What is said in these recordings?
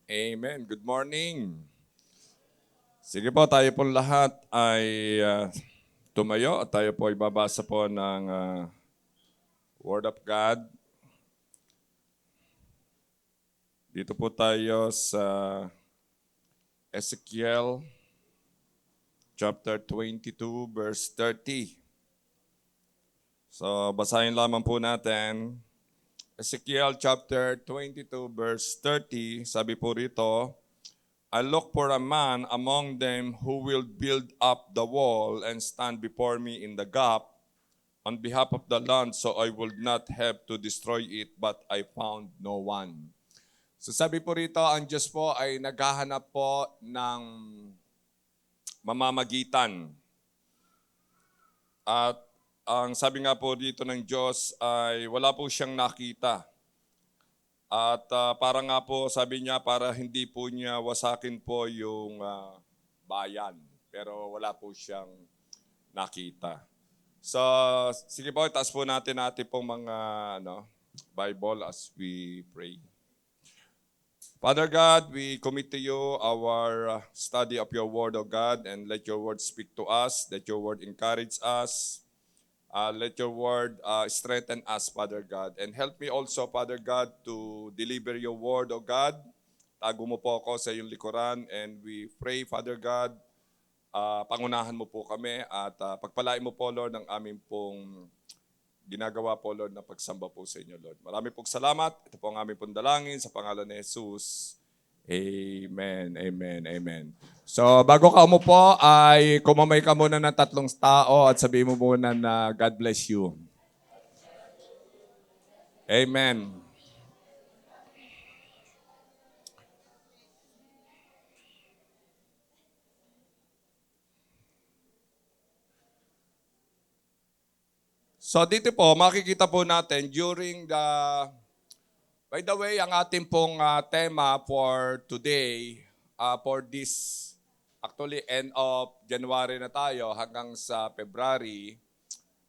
Amen. Good morning. Sige po, tayo pong lahat ay tumayo at tayo po ay babasa po ng Word of God. Dito po tayo sa Ezekiel chapter 22 verse 30. So basahin lamang po natin. Ezekiel chapter 22 verse 30, sabi po rito, I look for a man among them who will build up the wall and stand before me in the gap on behalf of the land, so I would not have to destroy it, but I found no one. So sabi po rito, ang Diyos po ay naghahanap po ng mamamagitan. At ang sabi nga po dito ng Diyos ay wala po siyang nakita. At para nga po, sabi niya, para hindi po niya wasakin po yung bayan. Pero wala po siyang nakita. So, sige po, taas po natin pong mga Bible as we pray. Father God, we commit to you our study of your word, O God, and let your word speak to us, let your word encourage us, let your word strengthen us, Father God. And help me also, Father God, to deliver your word, O God. Tago mo po ako sa iyong likuran, and we pray, Father God, pangunahan mo po kami at pagpalain mo po, Lord, ang aming pong ginagawa po, Lord, na pagsamba po sa inyo, Lord. Marami pong salamat. Ito po ang aming pong dalangin sa pangalan ni Jesus. Amen, amen, amen. So, bago ka umupo, ay kumamay ka muna ng 3 tao at sabihin mo muna na God bless you. Amen. So, dito po, makikita po natin during the... By the way, ang ating pong tema for today, for this, actually end of January na tayo hanggang sa February,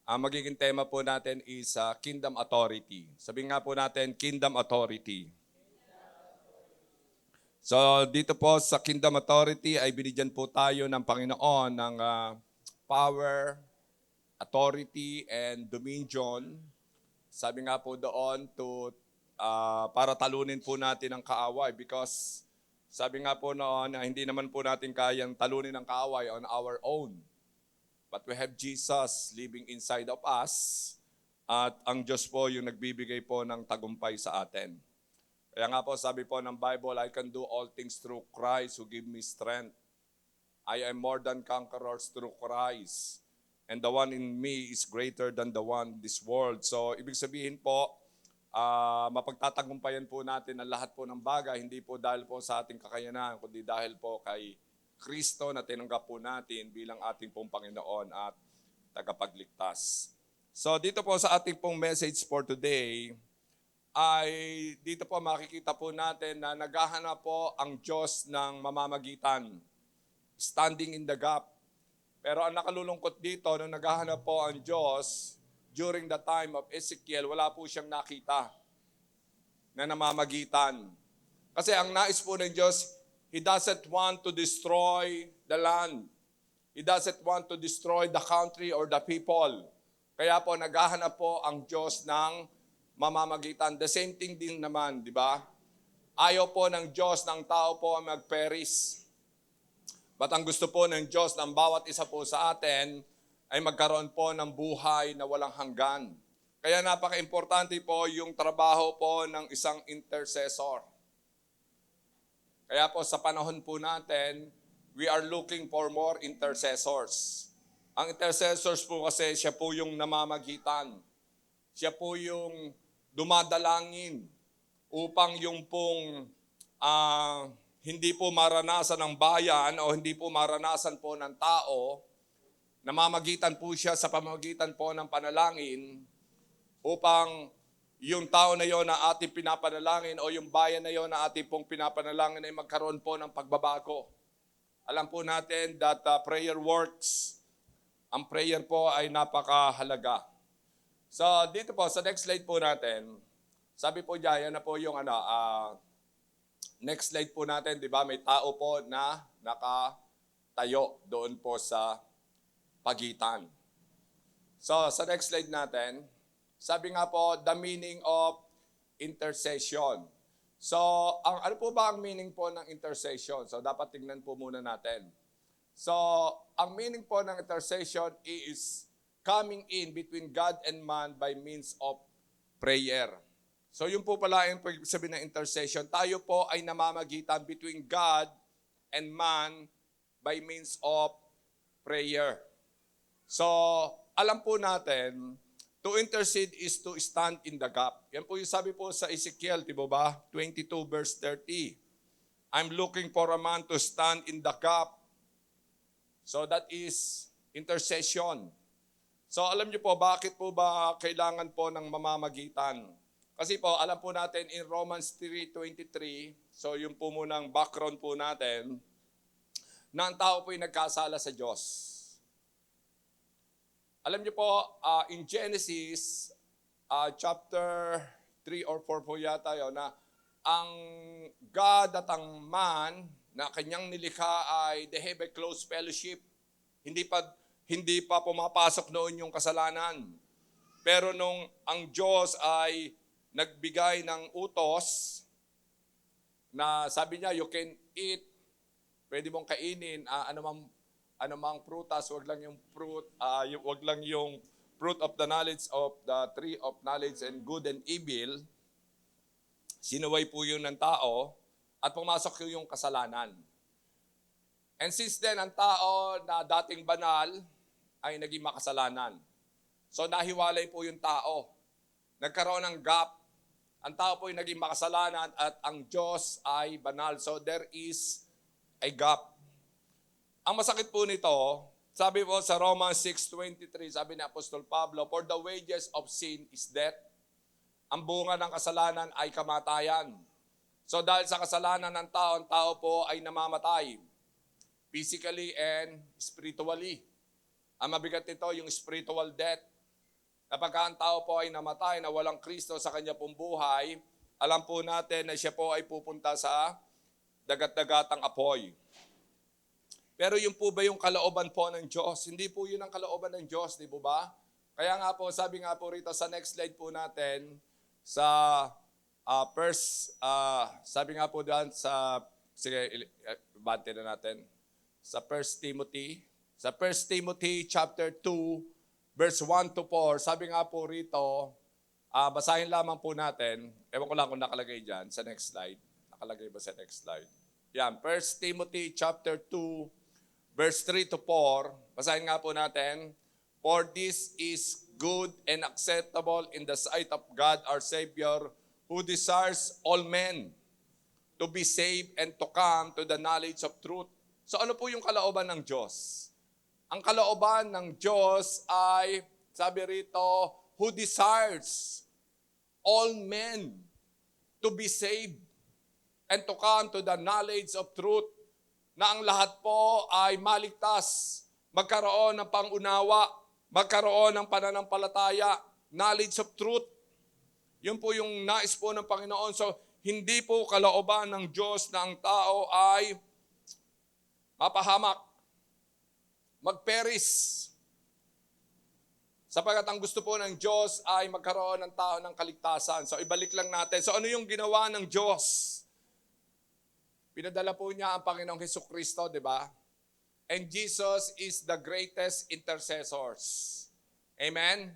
ang magiging tema po natin is Kingdom Authority. Sabihin nga po natin, Kingdom Authority. So dito po sa Kingdom Authority ay binigyan po tayo ng Panginoon ng power, authority, and dominion. Sabi nga po doon para talunin po natin ang kaaway because sabi nga po noon na hindi naman po natin kayang talunin ang kaaway on our own. But we have Jesus living inside of us at ang Diyos po yung nagbibigay po ng tagumpay sa atin. Kaya nga po sabi po ng Bible, I can do all things through Christ who give me strength. I am more than conquerors through Christ. And the one in me is greater than the one in this world. So ibig sabihin po, mapagtatagumpayan po natin ang lahat po ng bagay, hindi po dahil po sa ating kakayanan, kundi dahil po kay Kristo na tinanggap po natin bilang ating pong Panginoon at tagapagligtas. So dito po sa ating pong message for today, ay dito po makikita po natin na naghahanap po ang Diyos ng mamamagitan, standing in the gap. Pero ang nakalulungkot dito, nung naghahanap po ang Diyos, during the time of Ezekiel, wala po siyang nakita na namamagitan. Kasi ang nais po ng Diyos, He doesn't want to destroy the land. He doesn't want to destroy the country or the people. Kaya po naghahanap po ang Diyos ng mamamagitan. The same thing din naman, di ba? Ayaw po ng Diyos ng tao po ang mag-perish. But ang gusto po ng Diyos ng bawat isa po sa atin ay magkaroon po ng buhay na walang hanggan. Kaya napaka-importante po yung trabaho po ng isang intercessor. Kaya po sa panahon po natin, we are looking for more intercessors. Ang intercessors po kasi siya po yung namamagitan. Siya po yung dumadalangin upang yung pong hindi po maranasan ng bayan o hindi po maranasan po ng tao, namamagitan po siya sa pamamagitan po ng panalangin upang yung tao na yon na ating pinapanalangin o yung bayan na yon na ating pong pinapanalangin ay magkaroon po ng pagbabago. Alam po natin that prayer works. Ang prayer po ay napakahalaga. So dito po, sa next slide po natin, sabi po dyan, yan na po yung Next slide po natin, di ba? May tao po na nakatayo doon po sa pagitan. So, sa next slide natin, sabi nga po, the meaning of intercession. So, ano po ba ang meaning po ng intercession? So, dapat tingnan po muna natin. So, ang meaning po ng intercession is coming in between God and man by means of prayer. So, yun po pala yung sabihin ng intercession. Tayo po ay namamagitan between God and man by means of prayer. So, alam po natin, to intercede is to stand in the gap. Yan po yung sabi po sa Ezekiel, di ba? 22 verse 30. I'm looking for a man to stand in the gap. So that is intercession. So alam niyo po, bakit po ba kailangan po ng mamamagitan? Kasi po, alam po natin in Romans 3:23, so yung po munang background po natin, na ang tao po ay nagkasala sa Diyos. Alam niyo po, in Genesis chapter 3 or 4 po yata yun, na ang God at ang man na kanyang nilikha ay they have a close fellowship. Hindi pa pumapasok noon yung kasalanan. Pero nung ang Diyos ay nagbigay ng utos na sabi niya, you can eat, pwede mong kainin, anumang prutas, wag lang yung fruit of the knowledge of the tree of knowledge and good and evil. Sinuway po yun ng tao at pumasok yung kasalanan. And since then, ang tao na dating banal ay naging makasalanan. So nahiwalay po yung tao. Nagkaroon ng gap. Ang tao po ay naging makasalanan at ang Diyos ay banal. So there is a gap. Ang masakit po nito, sabi po sa Romans 6:23, sabi ni Apostol Pablo, for the wages of sin is death. Ang bunga ng kasalanan ay kamatayan. So dahil sa kasalanan ng tao, ang tao po ay namamatay. Physically and spiritually. Ang mabigat nito, yung spiritual death. Kapag ang tao po ay namatay na walang Kristo sa kanya pong buhay, alam po natin na siya po ay pupunta sa dagat-dagatang apoy. Pero yun po ba yung kalooban po ng Diyos? Hindi po yun ang kalooban ng Diyos, di po ba? Kaya nga po, sabi nga po rito sa next slide po natin, sa sabi nga po diyan sa, sige, bante na natin, sa 1 Timothy chapter 2, verse 1 to 4, sabi nga po rito, basahin lamang po natin, ewan ko lang kung nakalagay dyan, sa next slide. Nakalagay ba sa next slide? Yan, 1 Timothy chapter 2, verse 3 to 4, basahin nga po natin, for this is good and acceptable in the sight of God our Savior, who desires all men to be saved and to come to the knowledge of truth. So ano po yung kalooban ng Diyos? Ang kalooban ng Diyos ay, sabi rito, who desires all men to be saved and to come to the knowledge of truth, na ang lahat po ay maligtas, magkaroon ng pangunawa, magkaroon ng pananampalataya, knowledge of truth. Yun po yung nais po ng Panginoon. So, hindi po kalooban ng Diyos na ang tao ay mapahamak, magperis. Sapagkat ang gusto po ng Diyos ay magkaroon ng tao ng kaligtasan. So, ibalik lang natin. So, ano yung ginawa ng Diyos? Pinadala po niya ang Panginoong Hesukristo, di ba? And Jesus is the greatest intercessor. Amen?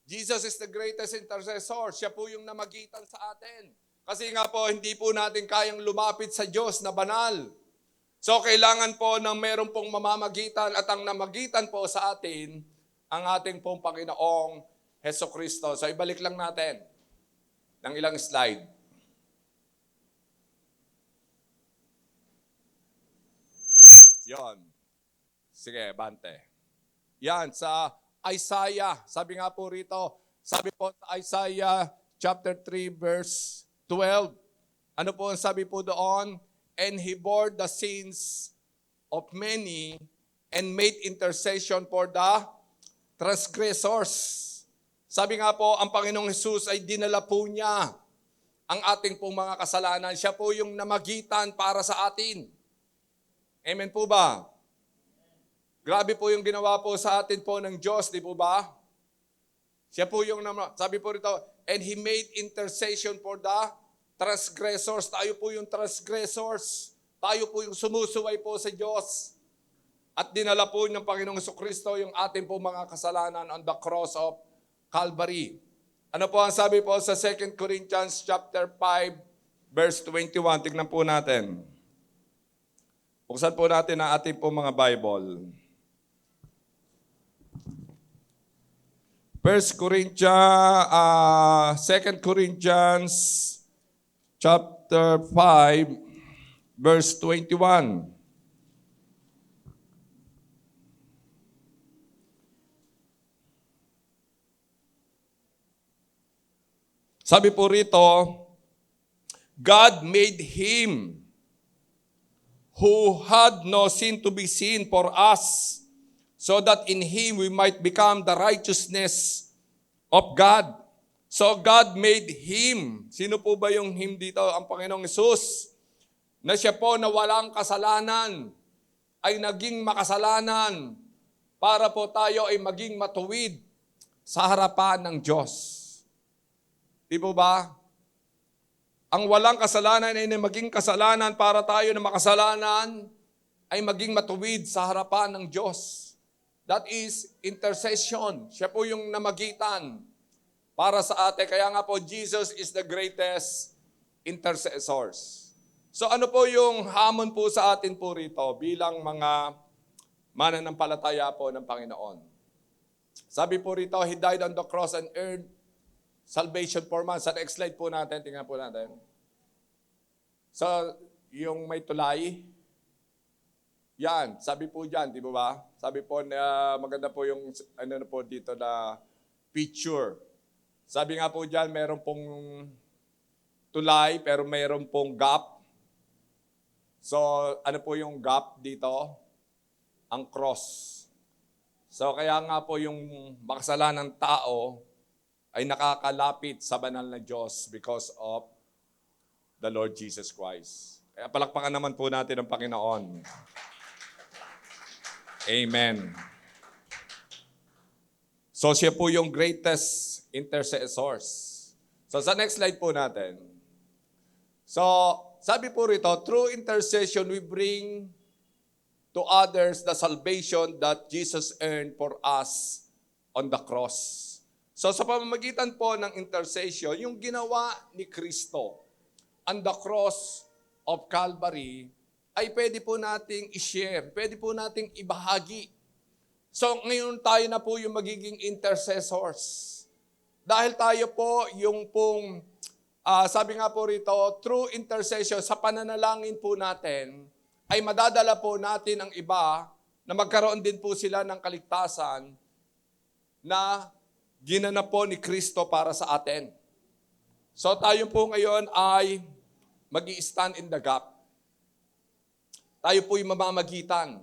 Jesus is the greatest intercessor. Siya po yung namagitan sa atin. Kasi nga po, hindi po natin kayang lumapit sa Diyos na banal. So, kailangan po ng meron pong mamamagitan at ang namagitan po sa atin, ang ating pong Panginoong Hesukristo. So, ibalik lang natin ng ilang slide. Yon. Sige, bante. Yan, sa Isaiah, sabi nga po rito, sabi po sa Isaiah chapter 3 verse 12, ano po ang sabi po doon? And he bore the sins of many and made intercession for the transgressors. Sabi nga po, ang Panginoong Jesus ay dinala po niya ang ating pong mga kasalanan. Siya po yung namagitan para sa atin. Amen po ba? Grabe po yung ginawa po sa atin po ng Diyos, di po ba? Siya po yung, sabi po rito, and He made intercession for the transgressors. Tayo po yung transgressors. Tayo po yung sumusuway po sa Diyos. At dinala po ng Panginoong Jesucristo yung ating po mga kasalanan on the cross of Calvary. Ano po ang sabi po sa 2 Corinthians chapter 5, verse 21? Tignan po natin. Buksan po natin ang ating po mga Bible. 2 Corinthians chapter 5, verse 21. Sabi po rito, God made Him who had no sin to be sin for us, so that in Him we might become the righteousness of God. So God made Him. Sino po ba yung Him dito? Ang Panginoong Hesus. Na siya po na walang kasalanan ay naging makasalanan para po tayo ay maging matuwid sa harapan ng Diyos. Di po ba? Ang walang kasalanan ay maging kasalanan para tayo na makasalanan ay maging matuwid sa harapan ng Diyos. That is intercession. Siya po yung namagitan para sa atin. Kaya nga po, Jesus is the greatest intercessors. So ano po yung hamon po sa atin po rito bilang mga mananampalataya po ng Panginoon? Sabi po rito, He died on the cross and earned salvation for man. Sa next slide po natin, tingnan po natin. So, yung may tulay, yan, sabi po dyan, di ba? Sabi po na maganda po yung ano po dito na picture. Sabi nga po dyan, meron pong tulay, pero meron pong gap. So, ano po yung gap dito? Ang cross. So, kaya nga po yung makasalanan ng tao ay nakakalapit sa banal na Diyos because of the Lord Jesus Christ. Kaya palakpakan naman po natin ang Panginoon. Amen. So siya po yung greatest intercessors. So sa next slide po natin. So sabi po rito, through intercession we bring to others the salvation that Jesus earned for us on the cross. So sa pamamagitan po ng intercession, yung ginawa ni Kristo on the cross of Calvary ay pwede po nating i-share, pwede po nating ibahagi. So ngayon tayo na po yung magiging intercessors. Dahil tayo po yung pong, sabi nga po rito, through intercession, sa pananalangin po natin, ay madadala po natin ang iba na magkaroon din po sila ng kaligtasan na ginanap po ni Kristo para sa atin. So tayo po ngayon ay mag-i-stand in the gap. Tayo po'y mamamagitan.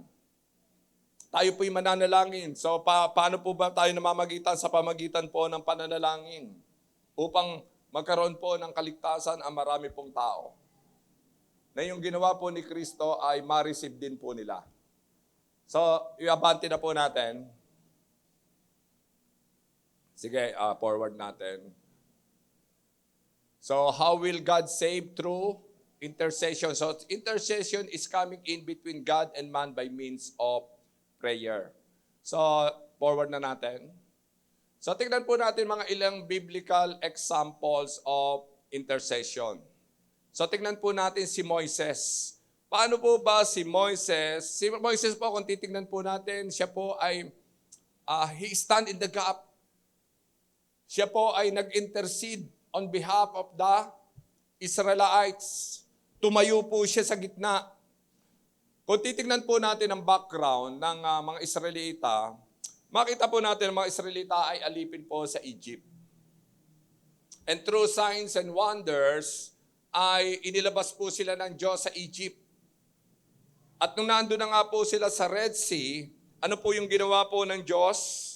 Tayo po'y mananalangin. So paano po ba tayo namamagitan? Sa pamagitan po ng pananalangin upang magkaroon po ng kaligtasan ang marami pong tao. Na yung ginawa po ni Kristo ay ma-receive din po nila. So, iabante na po natin. Sige, forward natin. So, how will God save? Through intercession. So, intercession is coming in between God and man by means of prayer. So, forward na natin. So, tingnan po natin mga ilang biblical examples of intercession. So, tingnan po natin si Moises. Paano po ba si Moises? Si Moises po, kung titignan po natin, siya po ay, he stand in the gap. Siya po ay nag-intercede on behalf of the Israelites. Tumayo po siya sa gitna. Kung titignan po natin ang background ng mga Israelita, makita po natin ang mga Israelita ay alipin po sa Egypt. And through signs and wonders, ay inilabas po sila ng Diyos sa Egypt. At nung nandun na nga po sila sa Red Sea, ano po yung ginawa po ng Diyos?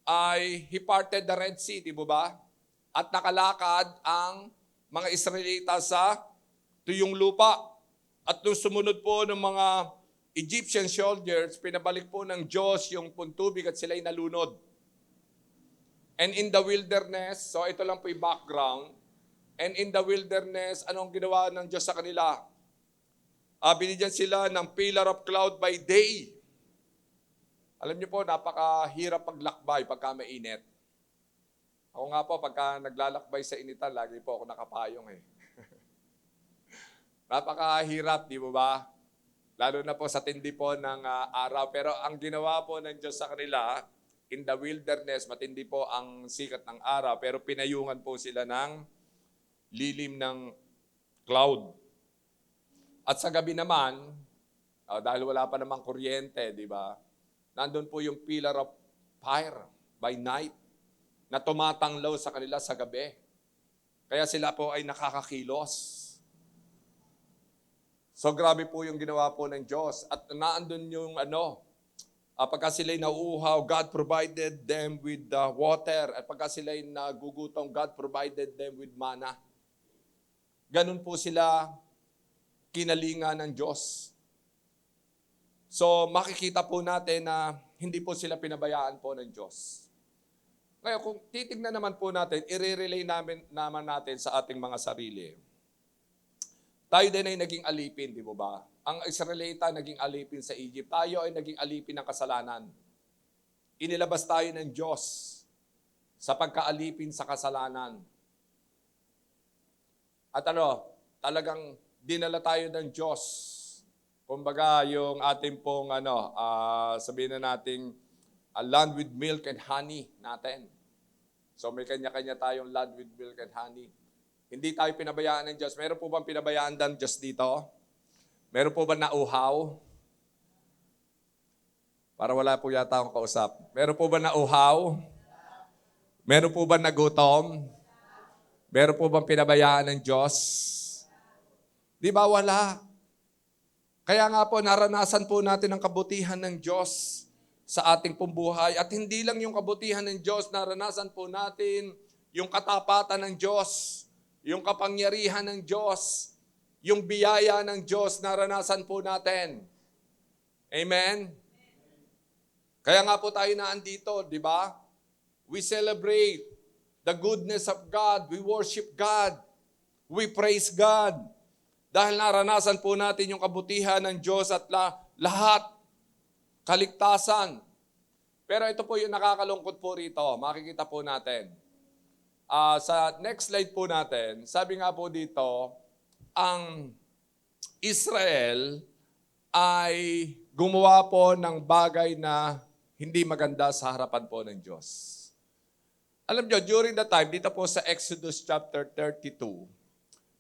Ay He parted the Red Sea, di ba? At nakalakad ang mga Israelita sa tuyong lupa. At nung sumunod po ng mga Egyptian soldiers, pinabalik po ng Diyos yung puntubig at sila'y nalunod. And in the wilderness, so ito lang po yung background, and in the wilderness, anong ginawa ng Diyos sa kanila? Binigyan sila ng pillar of cloud by day. Alam niyo po, napakahirap maglakbay pagka mainit. Ako nga po, pagka naglalakbay sa initan, lagi po ako nakapayong eh. Napakahirap, di ba ba? Lalo na po sa tindi po ng araw. Pero ang ginawa po ng Diyos sa kanila, in the wilderness, matindi po ang sikat ng araw, pero pinayungan po sila ng lilim ng cloud. At sa gabi naman, dahil wala pa namang kuryente, di ba? Nandun po yung pillar of fire by night na tumatanglaw sa kanila sa gabi. Kaya sila po ay nakakakilos. So grabe po yung ginawa po ng Diyos. At naandun yung pagka sila'y nauuhaw, God provided them with water. At pagka sila'y nagugutom, God provided them with manna. Ganun po sila kinalinga ng Diyos. So makikita po natin na hindi po sila pinabayaan po ng Diyos. Ngayon, kung titignan naman po natin, i-relay naman natin sa ating mga sarili. Tayo din ay naging alipin, di ba ba? Ang Israelita naging alipin sa Egypt. Tayo ay naging alipin ng kasalanan. Inilabas tayo ng Diyos sa pagkaalipin sa kasalanan. At talagang dinala tayo ng Diyos. Kumbaga, yung ating pong, sabihin na nating land with milk and honey natin. So may kanya-kanya tayong land with milk and honey. Hindi tayo pinabayaan ng Diyos. Meron po bang pinabayaan ng Diyos dito? Meron po ba nauhaw? Para wala po yata akong kausap. Meron po ba nauhaw? Meron po ba nagutom? Meron po bang pinabayaan ng Diyos? Di ba wala? Kaya nga po, naranasan po natin ang kabutihan ng Diyos sa ating pong buhay. At hindi lang yung kabutihan ng Diyos, naranasan po natin yung katapatan ng Diyos. Yung kapangyarihan ng Diyos, yung biyaya ng Diyos, naranasan po natin. Amen? Kaya nga po tayo naandito, di ba? We celebrate the goodness of God. We worship God. We praise God. Dahil naranasan po natin yung kabutihan ng Diyos at lahat, kaligtasan. Pero ito po yung nakakalungkot po rito. Makikita po natin. Sa next slide po natin, sabi nga po dito, ang Israel ay gumawa po ng bagay na hindi maganda sa harapan po ng Diyos. Alam nyo, during the time, dito po sa Exodus chapter 32,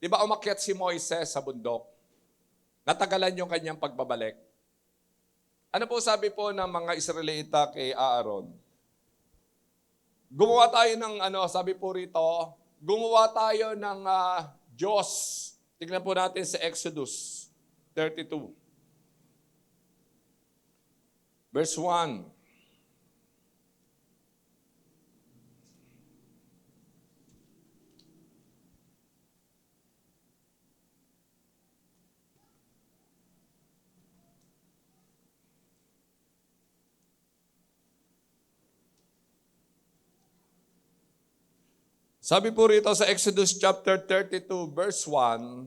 di ba umakyat si Moises sa bundok? Natagalan yung kanyang pagbabalik. Ano po sabi po ng mga Israelita kay Aaron? Gumawa tayo ng, sabi po rito, gumawa tayo ng Diyos. Tingnan po natin sa Exodus 32. Verse 1. Sabi po rito sa Exodus chapter 32 verse 1,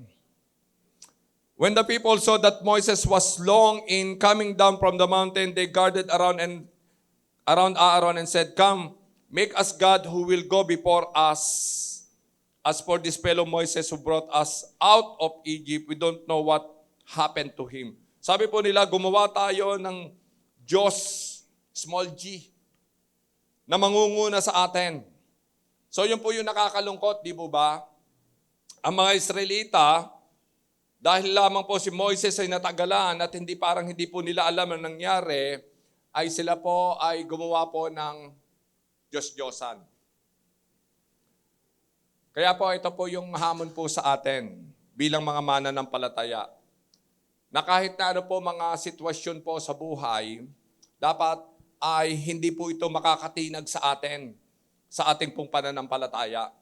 when the people saw that Moses was long in coming down from the mountain, they gathered around Aaron and said, "Come, make us God who will go before us. As for this fellow Moses who brought us out of Egypt, we don't know what happened to him." Sabi po nila, gumawa tayo ng Diyos, small g, na mangunguna sa atin. So yun po yung nakakalungkot, di po ba? Ang mga Israelita, dahil lamang po si Moises ay natagalan at hindi po nila alam ang nangyari, ay sila po ay gumawa po ng Diyos-Diyosan. Kaya po ito po yung hamon po sa atin bilang mga mananampalataya. Na kahit na ano po mga sitwasyon po sa buhay, dapat ay hindi po ito makakatinag sa atin, sa ating pong pananampalataya.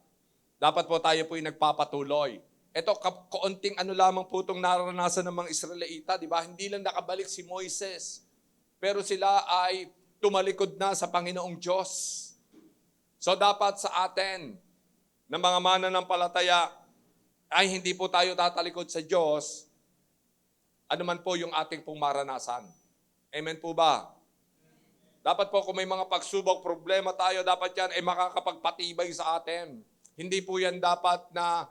Dapat po tayo po yung nagpapatuloy. Ito, kaunting ano lamang po itong naranasan ng mga Israelita, di ba? Hindi lang nakabalik si Moises, pero sila ay tumalikod na sa Panginoong Diyos. So dapat sa atin, ng mga mananampalataya, ay hindi po tayo tatalikod sa Diyos, ano man po yung ating pong maranasan. Amen po ba? Dapat po kung may mga pagsubok, problema tayo, dapat yan ay makakapagpatibay sa atin. Hindi po yan dapat na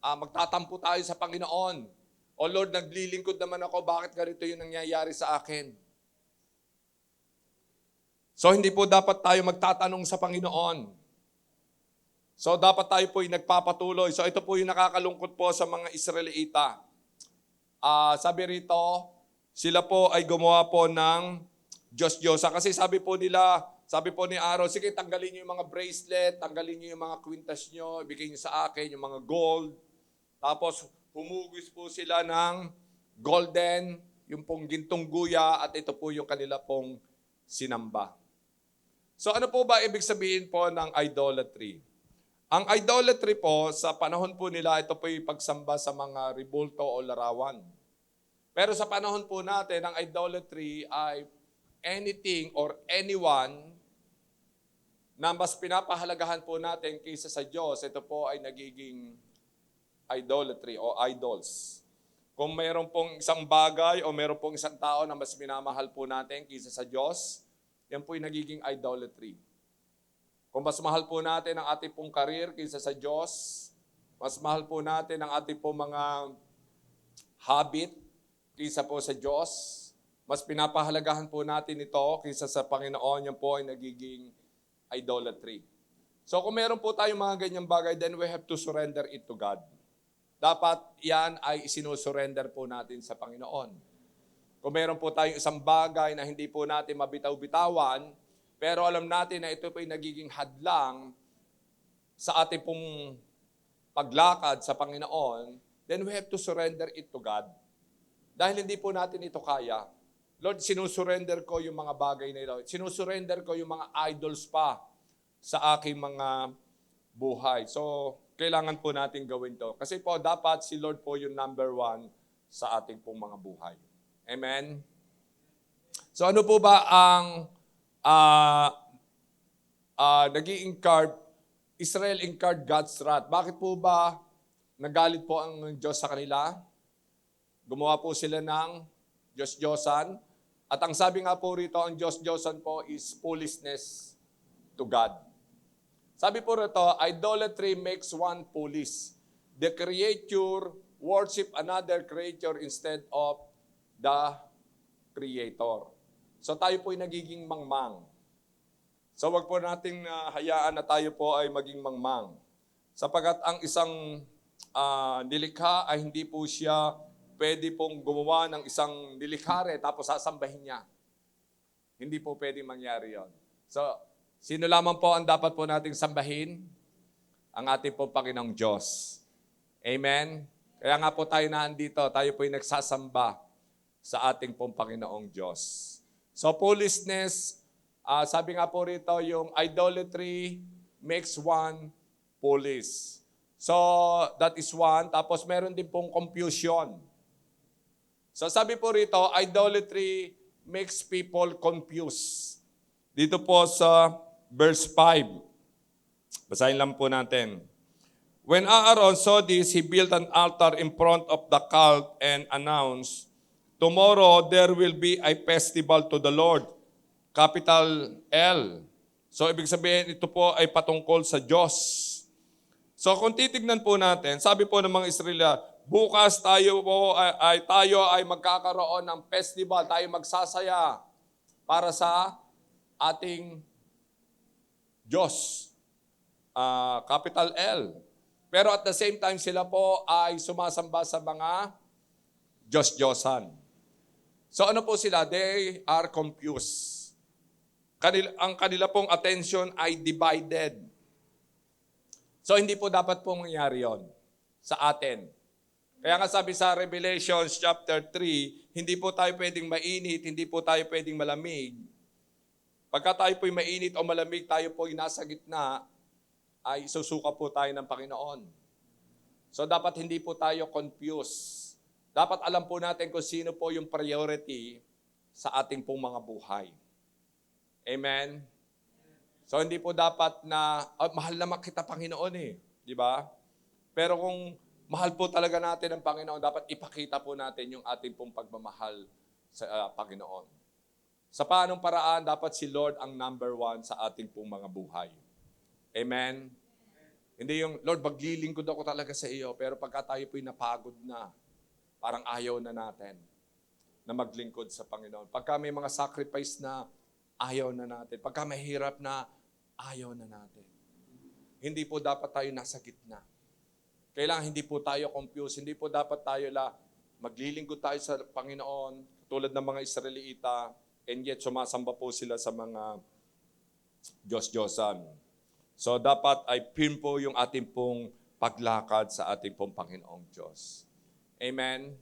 magtatampo tayo sa Panginoon. O Lord, naglilingkod naman ako, bakit ganito yung nangyayari sa akin? So hindi po dapat tayo magtatanong sa Panginoon. So dapat tayo po yung nagpapatuloy. So ito po yung nakakalungkot po sa mga Israelita. Sabi rito, sila po ay gumawa po ng Diyos-Diyosa. Kasi sabi po ni Aaron, sige tanggalin niyo yung mga bracelet, tanggalin niyo yung mga kwintas niyo, ibigay niyo sa akin yung mga gold. Tapos humugis po sila ng golden, yung pong gintong guya, at ito po yung kanila pong sinamba. So ano po ba ibig sabihin po ng idolatry? Ang idolatry po, sa panahon po nila, ito po yung pagsamba sa mga rebulto o larawan. Pero sa panahon po natin, ang idolatry ay anything or anyone na mas pinapahalagahan po natin kaysa sa Diyos. Ito po ay nagiging idolatry o idols. Kung mayroon pong isang bagay o mayroon pong isang tao na mas minamahal po natin kaysa sa Diyos, yan po yung nagiging idolatry. Kung mas mahal po natin ang ating pong career kaysa sa Diyos, mas mahal po natin ang ating pong mga habit kaysa po sa Diyos, mas pinapahalagahan po natin ito kaysa sa Panginoon, yan po ay nagiging idolatry. So kung meron po tayong mga ganyang bagay, then we have to surrender it to God. Dapat yan ay isinusurrender po natin sa Panginoon. Kung meron po tayong isang bagay na hindi po natin mabitaw-bitawan, pero alam natin na ito po ay nagiging hadlang sa ating pong paglakad sa Panginoon, then we have to surrender it to God. Dahil hindi po natin ito kaya. Lord, sinusurrender ko yung mga bagay na ito. Sinusurrender ko yung mga idols pa sa aking mga buhay. So, kailangan po natin gawin to. Kasi po, dapat si Lord po yung number one sa ating pong mga buhay. Amen? So, ano po ba ang nag-i-incurred, Israel incurred God's wrath. Bakit po ba nagalit po ang Diyos sa kanila? Gumawa po sila ng Diyos-Diyosan. At ang sabi nga po rito, ang Diyos-Diyosan po is foolishness to God. Sabi po rito, idolatry makes one foolish. The creature worship another creature instead of the Creator. So tayo po ay nagiging mangmang. So wag po nating hayaan na tayo po ay maging mangmang. Sapagat ang isang nilikha ay hindi po siya pwede pong gumawa ng isang nilikhare tapos sasambahin niya. Hindi po pwede mangyari yon. So, sino lamang po ang dapat po nating sambahin? Ang ating po Panginoong Diyos. Amen? Kaya nga po tayo naandito, tayo po ay nagsasamba sa ating pong Panginoong Diyos. So foolishness, sabi nga po rito, yung idolatry makes one foolish. So that is one. Tapos meron din pong confusion. So sabi po rito, idolatry makes people confused. Dito po sa verse 5. Basahin lang po natin. When Aaron saw this, he built an altar in front of the cult and announced, tomorrow there will be a festival to the Lord. Capital L. So ibig sabihin, ito po ay patungkol sa Diyos. So kung titignan po natin, sabi po ng mga Israelita, bukas tayo ay magkakaroon ng festival, tayo magsasaya para sa ating Diyos. Capital L. Pero at the same time, sila po ay sumasamba sa mga Diyos-Diyosan. So ano po sila? They are confused. Ang kanila pong attention ay divided. So hindi po dapat pong mangyari yon sa atin. Kaya nga sabi sa Revelation chapter 3, hindi po tayo pwedeng mainit, hindi po tayo pwedeng malamig. Pagka tayo po'y mainit o malamig, tayo po'y nasa gitna. ay susuka po tayo ng Panginoon. So dapat hindi po tayo confused. Dapat alam po natin kung sino po yung priority sa ating pong mga buhay. Amen? So hindi po dapat na, mahal naman kita Panginoon eh. Di ba? Pero kung mahal po talaga natin ang Panginoon, dapat ipakita po natin yung ating pong pagmamahal sa Panginoon. Sa paanong paraan, dapat si Lord ang number one sa ating pong mga buhay. Amen? Hindi yung, Lord, maglilingkod ako talaga sa iyo, pero pagka tayo po'y napagod na, parang ayaw na natin na maglingkod sa Panginoon. Pagka may mga sacrifice na, ayaw na natin. Pagka mahirap na, ayaw na natin. Hindi po dapat tayo nasa gitna. Kailangan hindi po tayo confused. Hindi po dapat tayo maglilingkod tayo sa Panginoon, tulad ng mga Israelita, and yet sumasamba po sila sa mga Diyos-Diyosan. So dapat ay firm po yung ating pong paglakad sa ating pong Panginoong Diyos. Amen?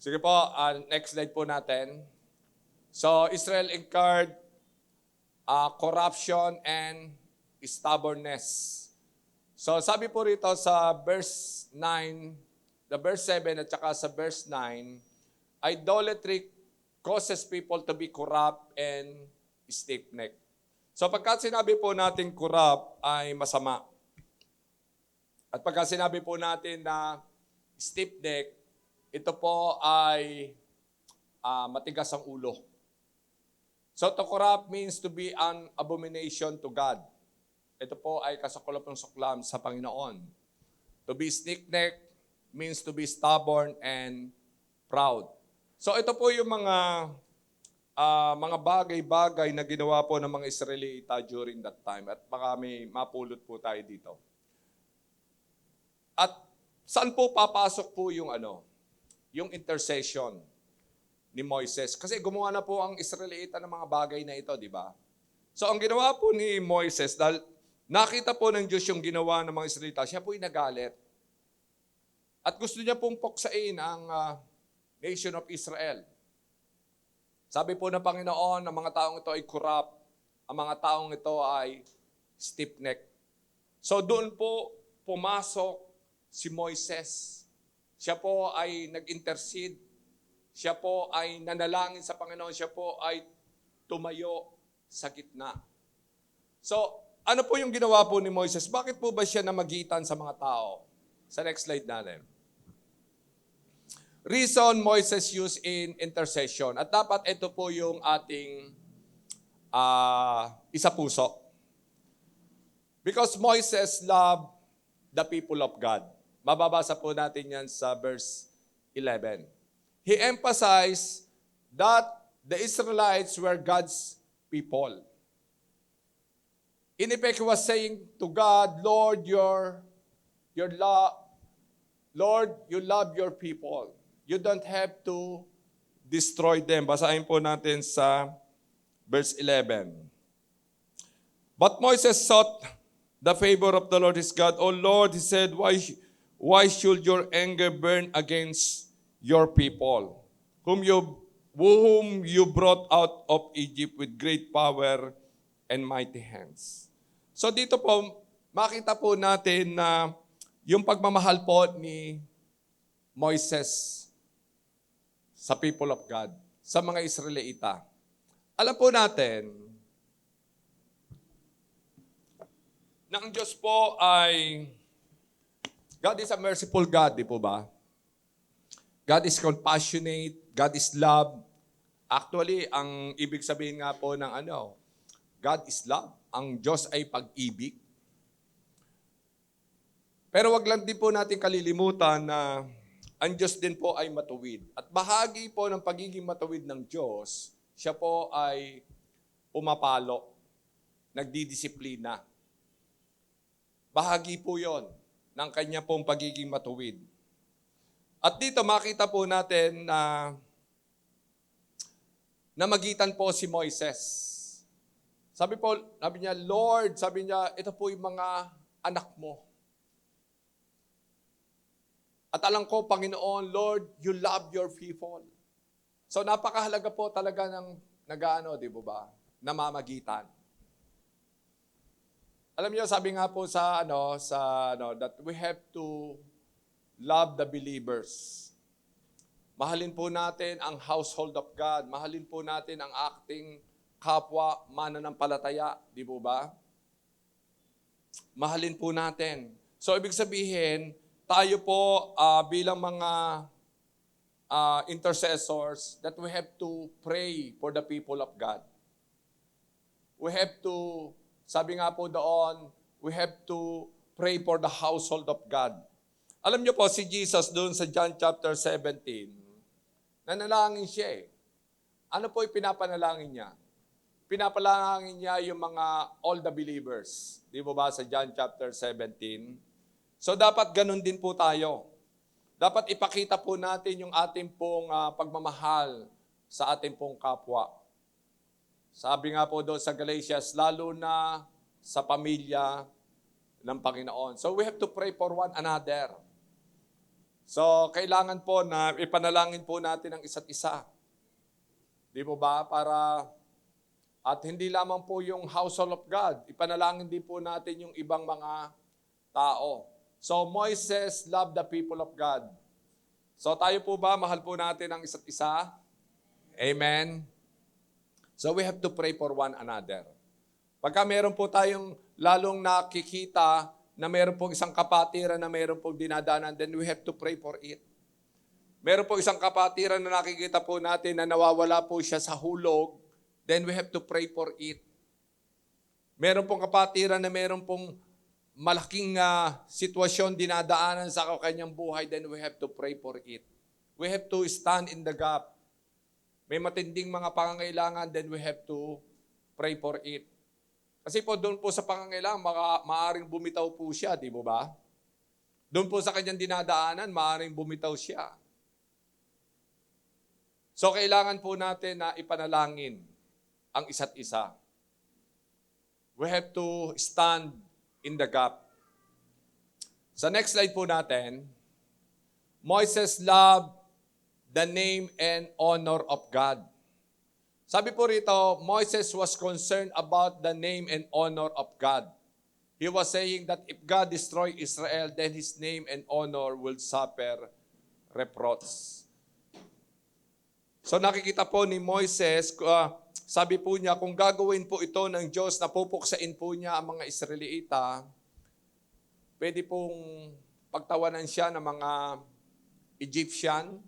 Sige po, next slide po natin. So Israel incurred corruption and stubbornness. So sabi po rito sa verse 9, the verse 7 at saka sa verse 9, idolatry causes people to be corrupt and stiff-necked. So pagka sinabi po natin corrupt ay masama. At pagka sinabi po natin na stiff-necked, ito po ay matigas ang ulo. So to corrupt means to be an abomination to God. Ito po ay kasaklap ng suklam sa Panginoon. To be stiff-necked means to be stubborn and proud. So ito po yung mga bagay-bagay na ginawa po ng mga Israelita during that time. At baka may mapulot po tayo dito. At saan po papasok po yung yung intercession ni Moises? Kasi gumawa na po ang Israelita ng mga bagay na ito, di ba? So ang ginawa po ni Moises, dahil nakita po ng Diyos yung ginawa ng mga Israelita, siya po'y nagalit. At gusto niya pong puksain ang nation of Israel. Sabi po ng Panginoon, ang mga taong ito ay corrupt, ang mga taong ito ay stiff-necked. So doon po pumasok si Moises. Siya po ay nag-intercede. Siya po ay nanalangin sa Panginoon. Siya po ay tumayo sa gitna. So, ano po yung ginawa po ni Moises? Bakit po ba siya namagitan sa mga tao? Sa next slide natin. Reason Moises used in intercession. At dapat ito po yung ating isa puso. Because Moises loved the people of God. Mababasa po natin yan sa verse 11. He emphasized that the Israelites were God's people. In effect, he was saying to God, Lord, you love your people. You don't have to destroy them. Basahin po natin sa verse 11. But Moses sought the favor of the Lord his God. O Lord, he said, why should your anger burn against your people, whom you brought out of Egypt with great power and mighty hands? So dito po, makita po natin na yung pagmamahal po ni Moises sa people of God, sa mga Israelita. Alam po natin na ang Diyos po ay, God is a merciful God, di po ba? God is compassionate, God is love. Actually, ang ibig sabihin nga po ng God is love. Ang Diyos ay pag-ibig. Pero wag lang din po natin kalilimutan na ang Diyos din po ay matuwid. At bahagi po ng pagiging matuwid ng Diyos, siya po ay pumapalo, nagdidisiplina. Bahagi po yon ng kanya pong pagiging matuwid. At dito makita po natin na namagitan po si Moises. Sabi niya, Lord, sabi niya, ito po yung mga anak mo. At alam ko, Panginoon, Lord, you love your people. So napakahalaga po talaga ng di ba? Namamagitan. Alam niyo, sabi nga po sa that we have to love the believers. Mahalin po natin ang household of God. Mahalin po natin ang ating kapwa mananampalataya. Di po ba? Mahalin po natin. So, ibig sabihin, tayo po bilang mga intercessors that we have to pray for the people of God. We have to, sabi nga po doon, we have to pray for the household of God. Alam niyo po, si Jesus doon sa John chapter 17, nanalangin siya eh. Ano po ipinapanalangin niya? Pinapalangin niya yung mga all the believers. Di ba ba sa John chapter 17? So dapat ganun din po tayo. Dapat ipakita po natin yung ating pong pagmamahal sa ating pong kapwa. Sabi nga po doon sa Galatians, lalo na sa pamilya ng Panginoon. So we have to pray for one another. So kailangan po na ipanalangin po natin ang isa't isa. Di po ba? At hindi lamang po yung household of God, ipanalangin din po natin yung ibang mga tao. So Moises loved the people of God. So tayo po ba, mahal po natin ang isa't isa? Amen? So we have to pray for one another. Pagka meron po tayong lalong nakikita na meron pong isang kapatiran na meron pong dinadanan, then we have to pray for it. Meron po isang kapatiran na nakikita po natin na nawawala po siya sa hulog, then we have to pray for it. Meron pong kapatiran na meron pong malaking sitwasyon dinadaanan sa kanyang buhay, then we have to pray for it. We have to stand in the gap. May matinding mga pangangailangan, then we have to pray for it. Kasi po doon po sa pangangailangan, maaaring bumitaw po siya, di ba? Doon po sa kanyang dinadaanan, maaaring bumitaw siya. So kailangan po natin na ipanalangin ang isa't isa. We have to stand in the gap. Sa next slide po natin, Moses loved the name and honor of God. Sabi po rito, Moses was concerned about the name and honor of God. He was saying that if God destroy Israel, then His name and honor will suffer reproach. So nakikita po ni Moises, sabi po niya, kung gagawin po ito ng Diyos, na pupuksain po niya ang mga Israelita, pwede pong pagtawanan siya ng mga Egyptian.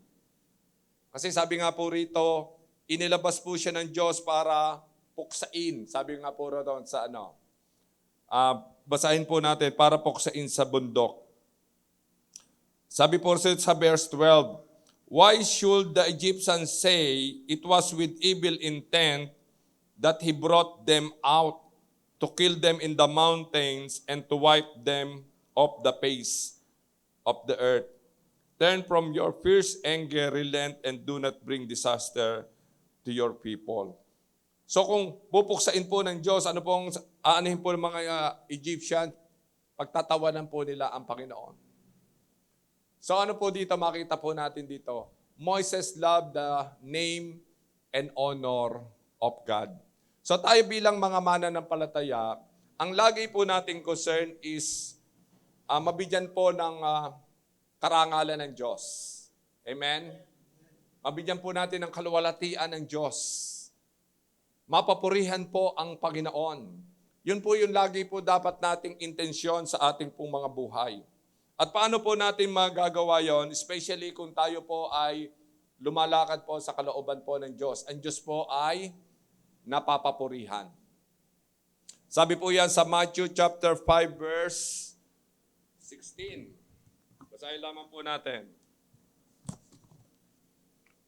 Kasi sabi nga po rito, inilabas po siya ng Diyos para puksain. Sabi nga po doon sa basahin po natin, para puksain sa bundok. Sabi po sa verse 12, why should the Egyptians say it was with evil intent that he brought them out to kill them in the mountains and to wipe them off the face of the earth? Turn from your fierce anger, relent, and do not bring disaster to your people. So kung pupuksain po ng Diyos, ano pong aanihin po ng mga Egyptian? Pagtatawanan po nila ang Panginoon. So ano po dito, makita po natin dito, Moses loved the name and honor of God. So tayo bilang mga mananampalataya, ang lagi po nating concern is mabigyan po ng karangalan ng Diyos. Amen? Mabigyan po natin ng kaluwalhatian ng Diyos. Mapapurihan po ang Panginoon. Yun po yung lagi po dapat nating intensyon sa ating pong mga buhay. At paano po natin magagawa yon? Especially kung tayo po ay lumalakad po sa kalooban po ng Diyos. Ang Diyos po ay napapapurihan. Sabi po yan sa Matthew chapter 5 verse 16. Basahin lamang po natin.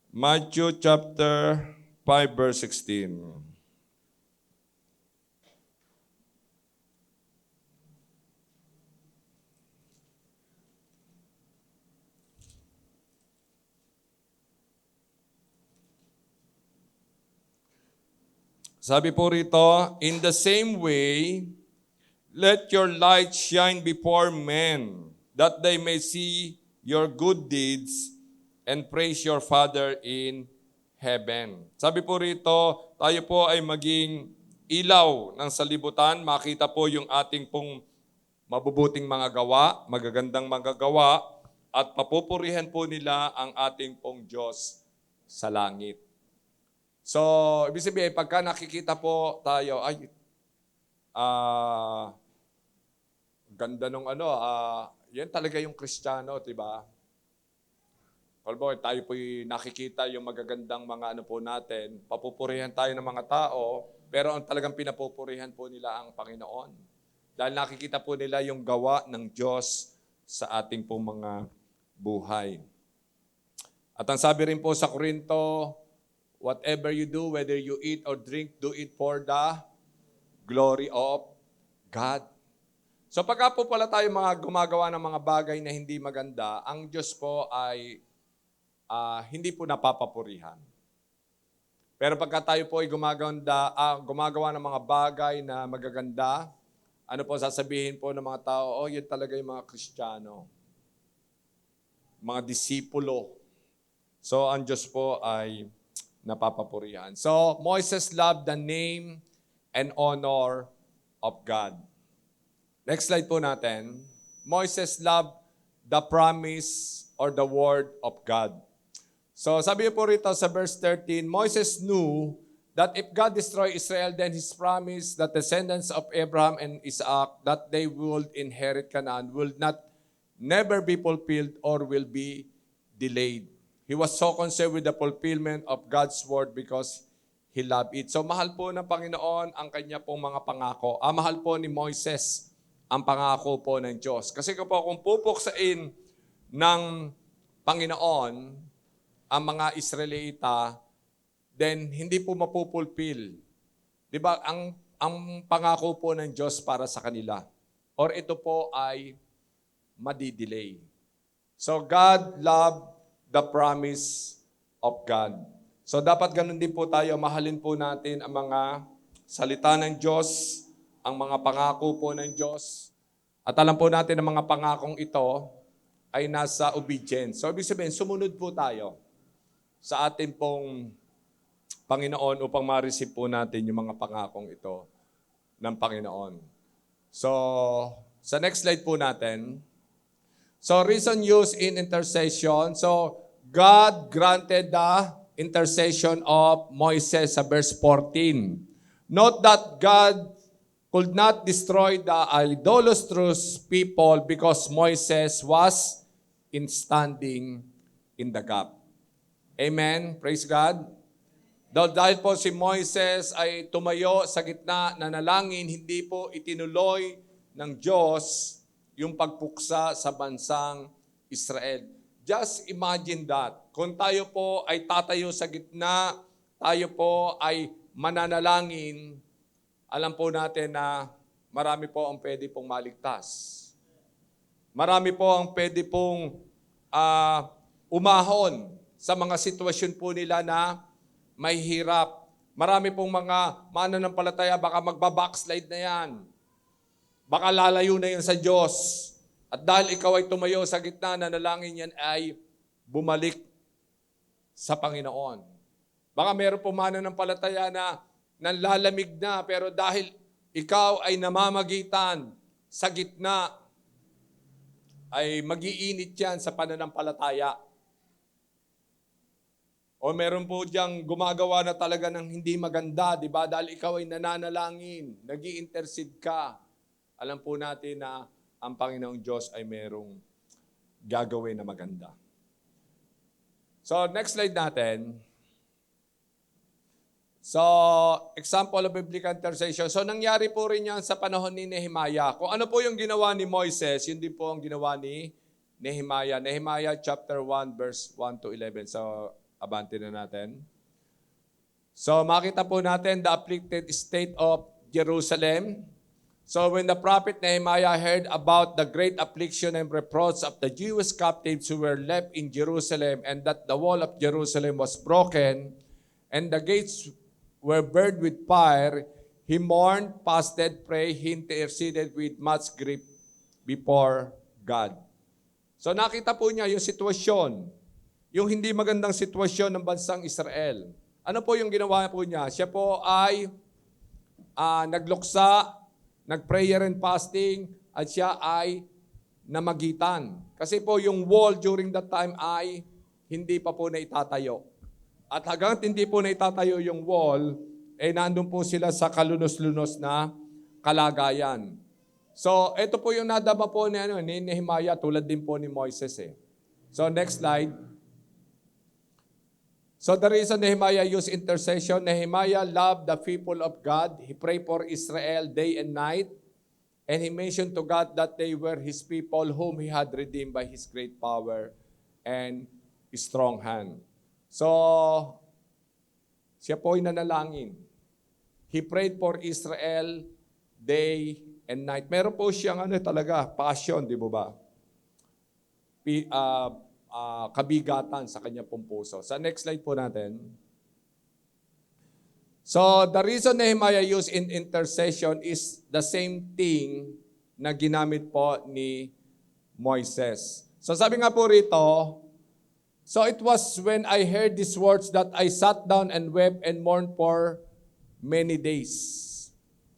Matthew chapter 5 verse 16. Sabi po rito, in the same way, let your light shine before men, that they may see your good deeds and praise your Father in heaven. Sabi po rito, tayo po ay maging ilaw ng salibutan, makita po yung ating pong mabubuting mga gawa, magagandang mga gawa, at papupurihan po nila ang ating pong Diyos sa langit. So, ibig sabihin, pagka nakikita po tayo, ay, ganda nung yan talaga yung Kristiyano, di ba? Kalbo, tayo po'y nakikita yung magagandang mga po natin, papupurihan tayo ng mga tao, pero ang talagang pinapupurihan po nila ang Panginoon. Dahil nakikita po nila yung gawa ng Diyos sa ating pong mga buhay. At ang sabi rin po sa Korinto, whatever you do, whether you eat or drink, do it for the glory of God. So pagka po pala tayo mga gumagawa ng mga bagay na hindi maganda, ang Diyos po ay hindi po napapapurihan. Pero pagka tayo po ay gumagawa ng mga bagay na magaganda, ano po sasabihin po ng mga tao, yun talaga yung mga Kristiyano, mga disipulo. So ang Diyos po ay napapapurihan. So Moses loved the name and honor of God. Next slide po natin. Moses loved the promise or the word of God. So sabi po rito sa verse 13, Moses knew that if God destroy Israel, then His promise that the descendants of Abraham and Isaac, that they would inherit Canaan, will never be fulfilled or will be delayed. He was so concerned with the fulfillment of God's word because He loved it. So mahal po ng Panginoon ang kanya pong mga pangako. Mahal po ni Moises ang pangako po ng Diyos. Kasi kung pupuksain ng Panginoon ang mga Israelita, then hindi po mapupulpil. Di ba? Ang pangako po ng Diyos para sa kanila. Or ito po ay madidelay. So God loved the promise of God. So dapat ganun din po tayo, mahalin po natin ang mga salita ng Diyos, ang mga pangako po ng Diyos. At alam po natin ang mga pangakong ito ay nasa obedience. So ibig sabihin, sumunod po tayo sa atin pong Panginoon upang ma-receive po natin yung mga pangakong ito ng Panginoon. So, sa next slide po natin. So, reason used in intercession. So, God granted the intercession of Moises sa verse 14. Note that God could not destroy the idolatrous people because Moises was standing in the gap. Amen. Praise God. Dahil po si Moises ay tumayo sa gitna na nalangin, hindi po itinuloy ng Diyos yung pagpuksa sa bansang Israel. Just imagine that. Kung tayo po ay tatayo sa gitna, tayo po ay mananalangin, alam po natin na marami po ang pwede pong maligtas. Marami po ang pwede pong umahon sa mga sitwasyon po nila na may hirap. Marami pong mga mananampalataya, baka magbabackslide na yan. Baka lalayo na yan sa Diyos. At dahil ikaw ay tumayo sa gitna na nalangin yan ay bumalik sa Panginoon. Baka meron pong mananampalataya na nanlalamig na, pero dahil ikaw ay namamagitan sa gitna, ay mag-iinit yan sa pananampalataya. O meron po diyang gumagawa na talaga ng hindi maganda, di ba? Dahil ikaw ay nananalangin, nag-i-intercede ka. Alam po natin na ang Panginoong Diyos ay merong gagawin na maganda. So, next slide natin. So, example of biblical intercession. So, nangyari po rin yan sa panahon ni Nehemiah. Kung ano po yung ginawa ni Moises, yun din po ang ginawa ni Nehemiah. Nehemiah chapter 1, verse 1 to 11. So, abante na natin. So, makita po natin the afflicted state of Jerusalem. So, when the prophet Nehemiah heard about the great affliction and reproach of the Jewish captives who were left in Jerusalem and that the wall of Jerusalem was broken and the gates were burned with fire, he mourned, fasted, prayed, he interceded with much grief before God. So, nakita po niya yung sitwasyon, yung hindi magandang sitwasyon ng bansang Israel. Ano po yung ginawa po niya? Siya po ay nagluksa, nag-prayer and fasting, at siya ay namagitan. Kasi po yung wall during that time ay hindi pa po na itatayo. At hanggang hindi po na itatayo yung wall, nandun po sila sa kalunos-lunos na kalagayan. So, ito po yung nadama po ni Nehemiah, tulad din po ni Moises So, next slide. So, the reason Nehemiah used intercession, Nehemiah loved the people of God. He prayed for Israel day and night. And he mentioned to God that they were his people whom he had redeemed by his great power and strong hand. So, siya po ay nanalangin. He prayed for Israel day and night. Meron po siyang talaga, passion, di ba? Kabigatan sa kanya pong puso. Sa next slide po natin. So, the reason Nehemiah used in intercession is the same thing na ginamit po ni Moises. So, sabi nga po rito, so it was when I heard these words that I sat down and wept and mourned for many days.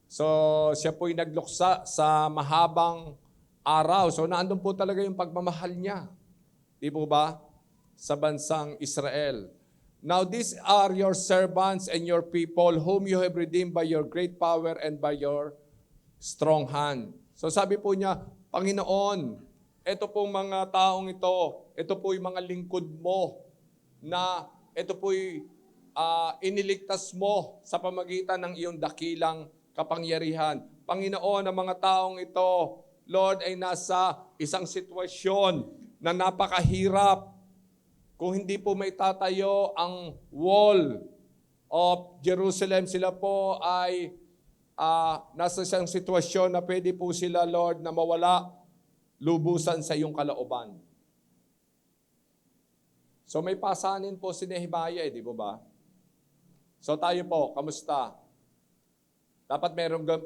So, siya po'y nagluksa sa mahabang araw. So, naandun po talaga yung pagmamahal niya. Di po ba? Sa bansang Israel. Now these are your servants and your people whom you have redeemed by your great power and by your strong hand. So sabi po niya, Panginoon, ito pong mga taong ito po yung mga lingkod mo na ito po iniligtas mo sa pamagitan ng iyong dakilang kapangyarihan. Panginoon, ang mga taong ito, Lord, ay nasa isang sitwasyon na napakahirap. Kung hindi po may tatayo ang wall of Jerusalem, sila po ay nasa isang sitwasyon na pwede po sila, Lord, na mawala lubusan sa iyong kalooban. So may pasanin po si Nehemiah, di ba? So tayo po, kamusta? Dapat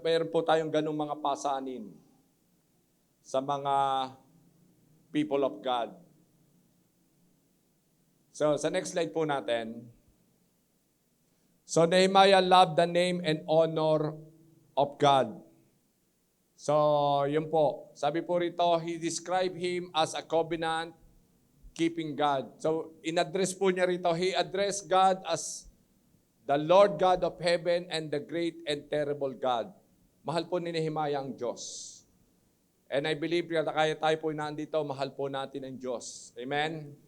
meron po tayong ganung mga pasanin sa mga people of God. So, sa next slide po natin. So, Nehemiah loved the name and honor of God. So, yun po. Sabi po rito, he described him as a covenant-keeping God. So, in-address po niya rito, he addressed God as the Lord God of heaven and the great and terrible God. Mahal po ni Nehemiah ang Diyos. And I believe kaya tayo po nandito, mahal po natin ang Diyos. Amen?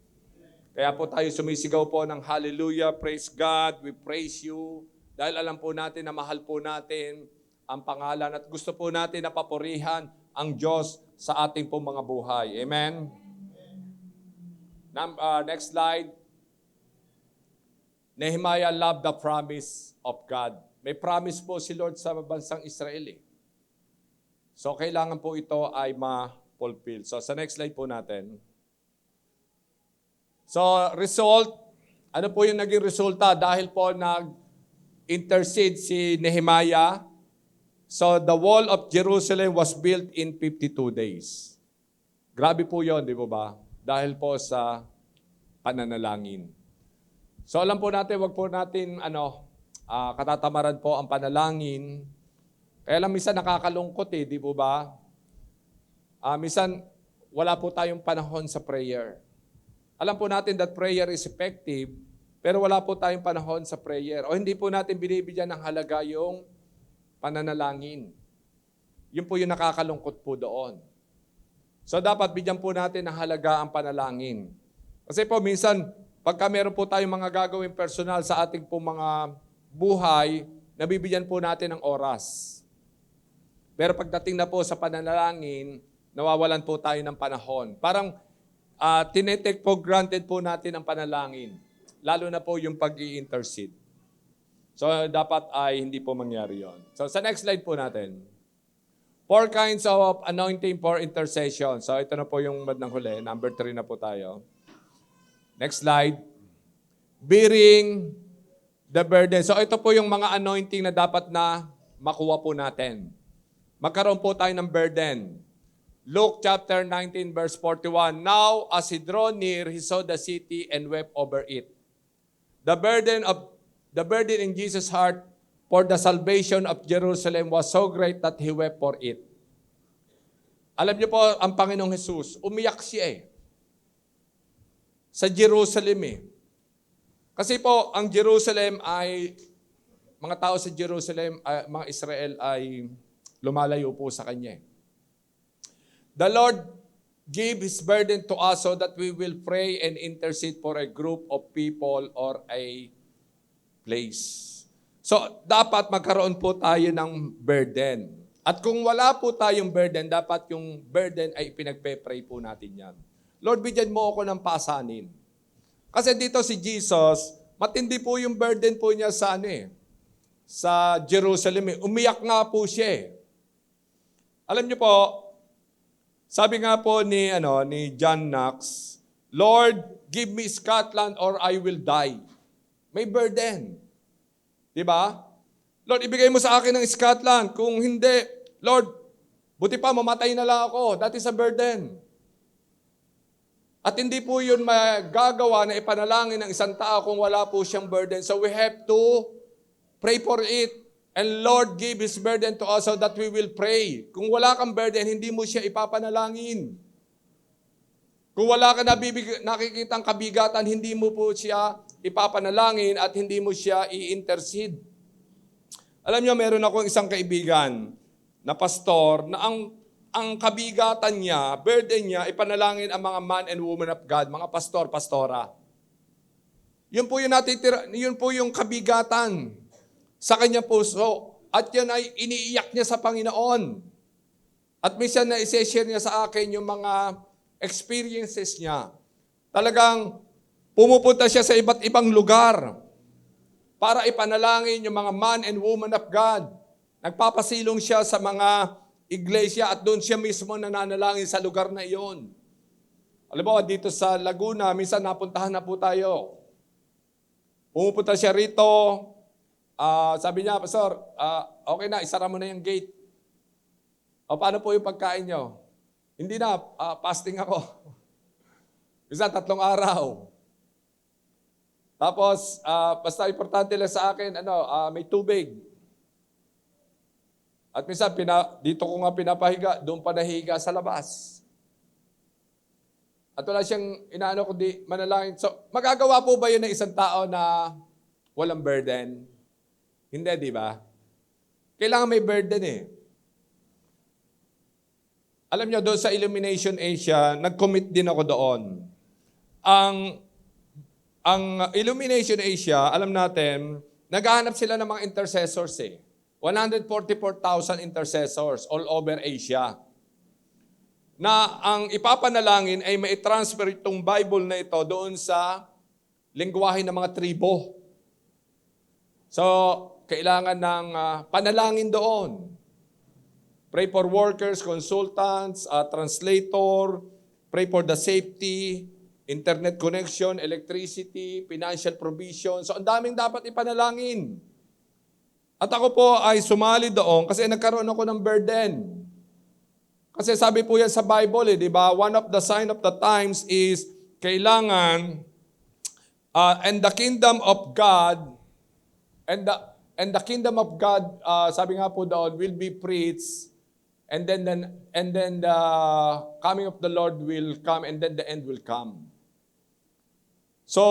Kaya po tayo sumisigaw po ng hallelujah, praise God, we praise you. Dahil alam po natin na mahal po natin ang pangalan at gusto po natin na papurihan ang Diyos sa ating pong mga buhay. Amen? Next slide. Nehemiah loved the promise of God. May promise po si Lord sa bansang Israel. So kailangan po ito ay ma-fulfill. So sa next slide po natin. So, result, ano po yung naging resulta? Dahil po nag-intercede si Nehemiah, so the wall of Jerusalem was built in 52 days. Grabe po yun, di ba? Dahil po sa pananalangin. So, alam po natin, wag po natin katatamaran po ang panalangin. Kaya lang minsan nakakalungkot di ba? Minsan wala po tayong panahon sa prayer. Alam po natin that prayer is effective, pero wala po tayong panahon sa prayer. O hindi po natin binibigyan ng halaga yung pananalangin. Yun po yung nakakalungkot po doon. So dapat bigyan po natin ng halaga ang panalangin. Kasi po minsan, pagka meron po tayong mga gagawin personal sa ating po mga buhay, nabibigyan po natin ng oras. Pero pagdating na po sa pananalangin, nawawalan po tayo ng panahon. Parang tinetake for granted po natin ang panalangin. Lalo na po yung pag-i-intercede. So, dapat ay hindi po mangyari yon. So, sa next slide po natin. 4 kinds of anointing for intercession. So, ito na po yung madnang huli. Number 3 na po tayo. Next slide. Bearing the burden. So, ito po yung mga anointing na dapat na makuha po natin. Magkaroon po tayo ng burden. Luke chapter 19 verse 41. Now, as he drew near, he saw the city and wept over it. The burden in Jesus' heart for the salvation of Jerusalem was so great that he wept for it. Alam niyo po, ang Panginoong Jesus, umiyak siya sa Jerusalem Kasi po, ang Jerusalem ay, mga tao sa Jerusalem, mga Israel ay lumalayo po sa Kanya. The Lord gave His burden to us so that we will pray and intercede for a group of people or a place. So, dapat magkaroon po tayo ng burden. At kung wala po tayong burden, dapat yung burden ay pinagpe-pray po natin yan. Lord, bigyan mo ako ng pasanin. Kasi dito si Jesus, matindi po yung burden po niya sa sa Jerusalem. Umiyak nga po siya. Alam niyo po, sabi nga po ni John Knox, Lord, give me Scotland or I will die. May burden. Di ba? Lord, ibigay mo sa akin ng Scotland. Kung hindi, Lord, buti pa mamatay na lang ako. That is a burden. At hindi po yun magagawa na ipanalangin ng isang tao kung wala po siyang burden. So we have to pray for it. And Lord give His burden to us so that we will pray. Kung wala kang burden, hindi mo siya ipapanalangin. Kung wala ka nakikitang kabigatan, hindi mo po siya ipapanalangin at hindi mo siya i-intercede. Alam niyo, meron akong isang kaibigan na pastor na ang kabigatan niya, burden niya, ipanalangin ang mga man and woman of God, mga pastor, pastora. Yun po yung yun po yung kabigatan sa kanyang puso. At yan ay iniiyak niya sa Panginoon. At minsan na i-share niya sa akin yung mga experiences niya. Talagang pumupunta siya sa iba't ibang lugar para ipanalangin yung mga man and woman of God. Nagpapasilong siya sa mga iglesia at doon siya mismo nananalangin sa lugar na iyon. Alam mo, dito sa Laguna, minsan napuntahan na po tayo. Pumupunta siya rito, sabi niya, Pastor, okay na, isara mo na yung gate. O paano po yung pagkain niyo? Hindi na, fasting ako. Minsan 3 araw. Tapos, basta importante lang sa akin, may tubig. At minsan, dito ko nga pinapahiga, doon pa nahiga sa labas. At wala siyang kundi manalangin. So, magagawa po ba yun ng isang tao na walang burden? Hindi, di ba? Kailangan may burden Alam niyo, doon sa Illumination Asia, nag-commit din ako doon. Ang Illumination Asia, alam natin, naghahanap sila ng mga intercessors 144,000 intercessors all over Asia. Na ang ipapanalangin ay mai-transfer itong Bible na ito doon sa lengguwahe ng mga tribo. So, kailangan ng panalangin doon. Pray for workers, consultants, translator, pray for the safety, internet connection, electricity, financial provision. So, ang daming dapat ipanalangin. At ako po ay sumali doon kasi nagkaroon ako ng burden. Kasi sabi po yan sa Bible, di ba? One of the sign of the times is kailangan and the kingdom of God and the kingdom of God, sabi nga po doon, will be preached and then the coming of the Lord will come and then the end will come. So,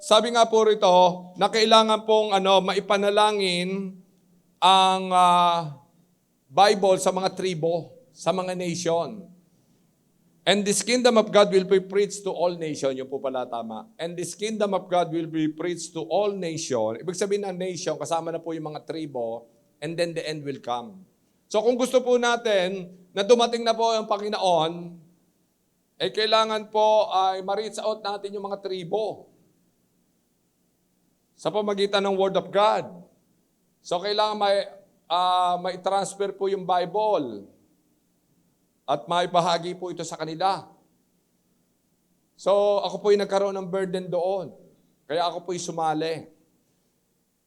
sabi nga po rito na kailangan pong maipanalangin ang Bible sa mga tribo, sa mga nation. And this kingdom of God will be preached to all nation. Yung po pala tama. And this kingdom of God will be preached to all nation. Ibig sabihin ng nation, kasama na po yung mga tribo, and then the end will come. So kung gusto po natin na dumating na po ang Panginoon, kailangan po ay ma-reach out natin yung mga tribo sa pamagitan ng Word of God. So kailangan may transfer po yung Bible at maibahagi po ito sa kanila. So ako po yung nagkaroon ng burden doon. Kaya ako po yung sumali.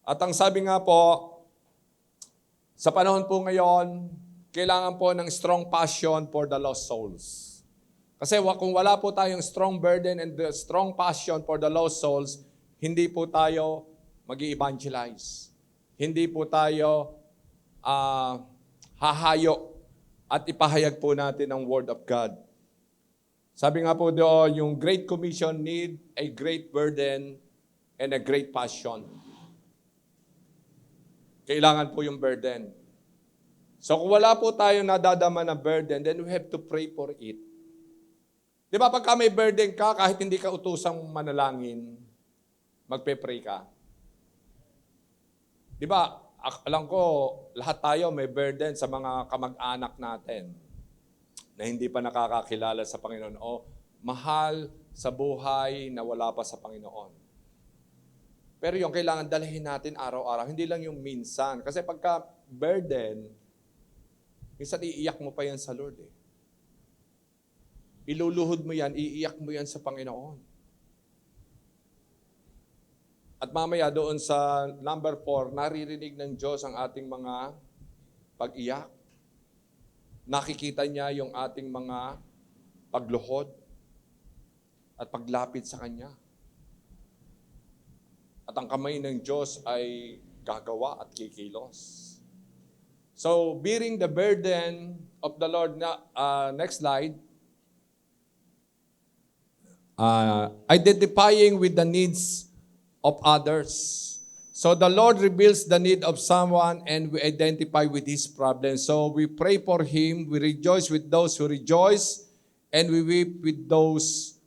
At ang sabi nga po, sa panahon po ngayon, kailangan po ng strong passion for the lost souls. Kasi kung wala po tayong strong burden and the strong passion for the lost souls, hindi po tayo mag-i-evangelize. hindi po tayo hahayo at ipahayag po natin ang Word of God. Sabi nga po doon, yung Great Commission need a great burden and a great passion. Kailangan po yung burden. So kung wala po tayo nadadama na burden, then we have to pray for it. Di ba pagka may burden ka, kahit hindi ka utusang manalangin, magpe-pray ka. Di ba, alam ko, lahat tayo may burden sa mga kamag-anak natin na hindi pa nakakakilala sa Panginoon o mahal sa buhay na wala pa sa Panginoon. Pero yung kailangan dalhin natin araw-araw, hindi lang yung minsan. Kasi pagka burden, minsan iiyak mo pa yan sa Lord eh. Iluluhod mo yan, iiyak mo yan sa Panginoon. At mamaya doon sa number 4, naririnig ng Diyos ang ating mga pag-iyak. Nakikita niya yung ating mga pagluhod at paglapit sa Kanya. At ang kamay ng Diyos ay gagawa at kikilos. So, bearing the burden of the Lord, next slide, identifying with the needs of others. So the Lord reveals the need of someone and we identify with his problem. So we pray for him, we rejoice with those who rejoice, and we weep with those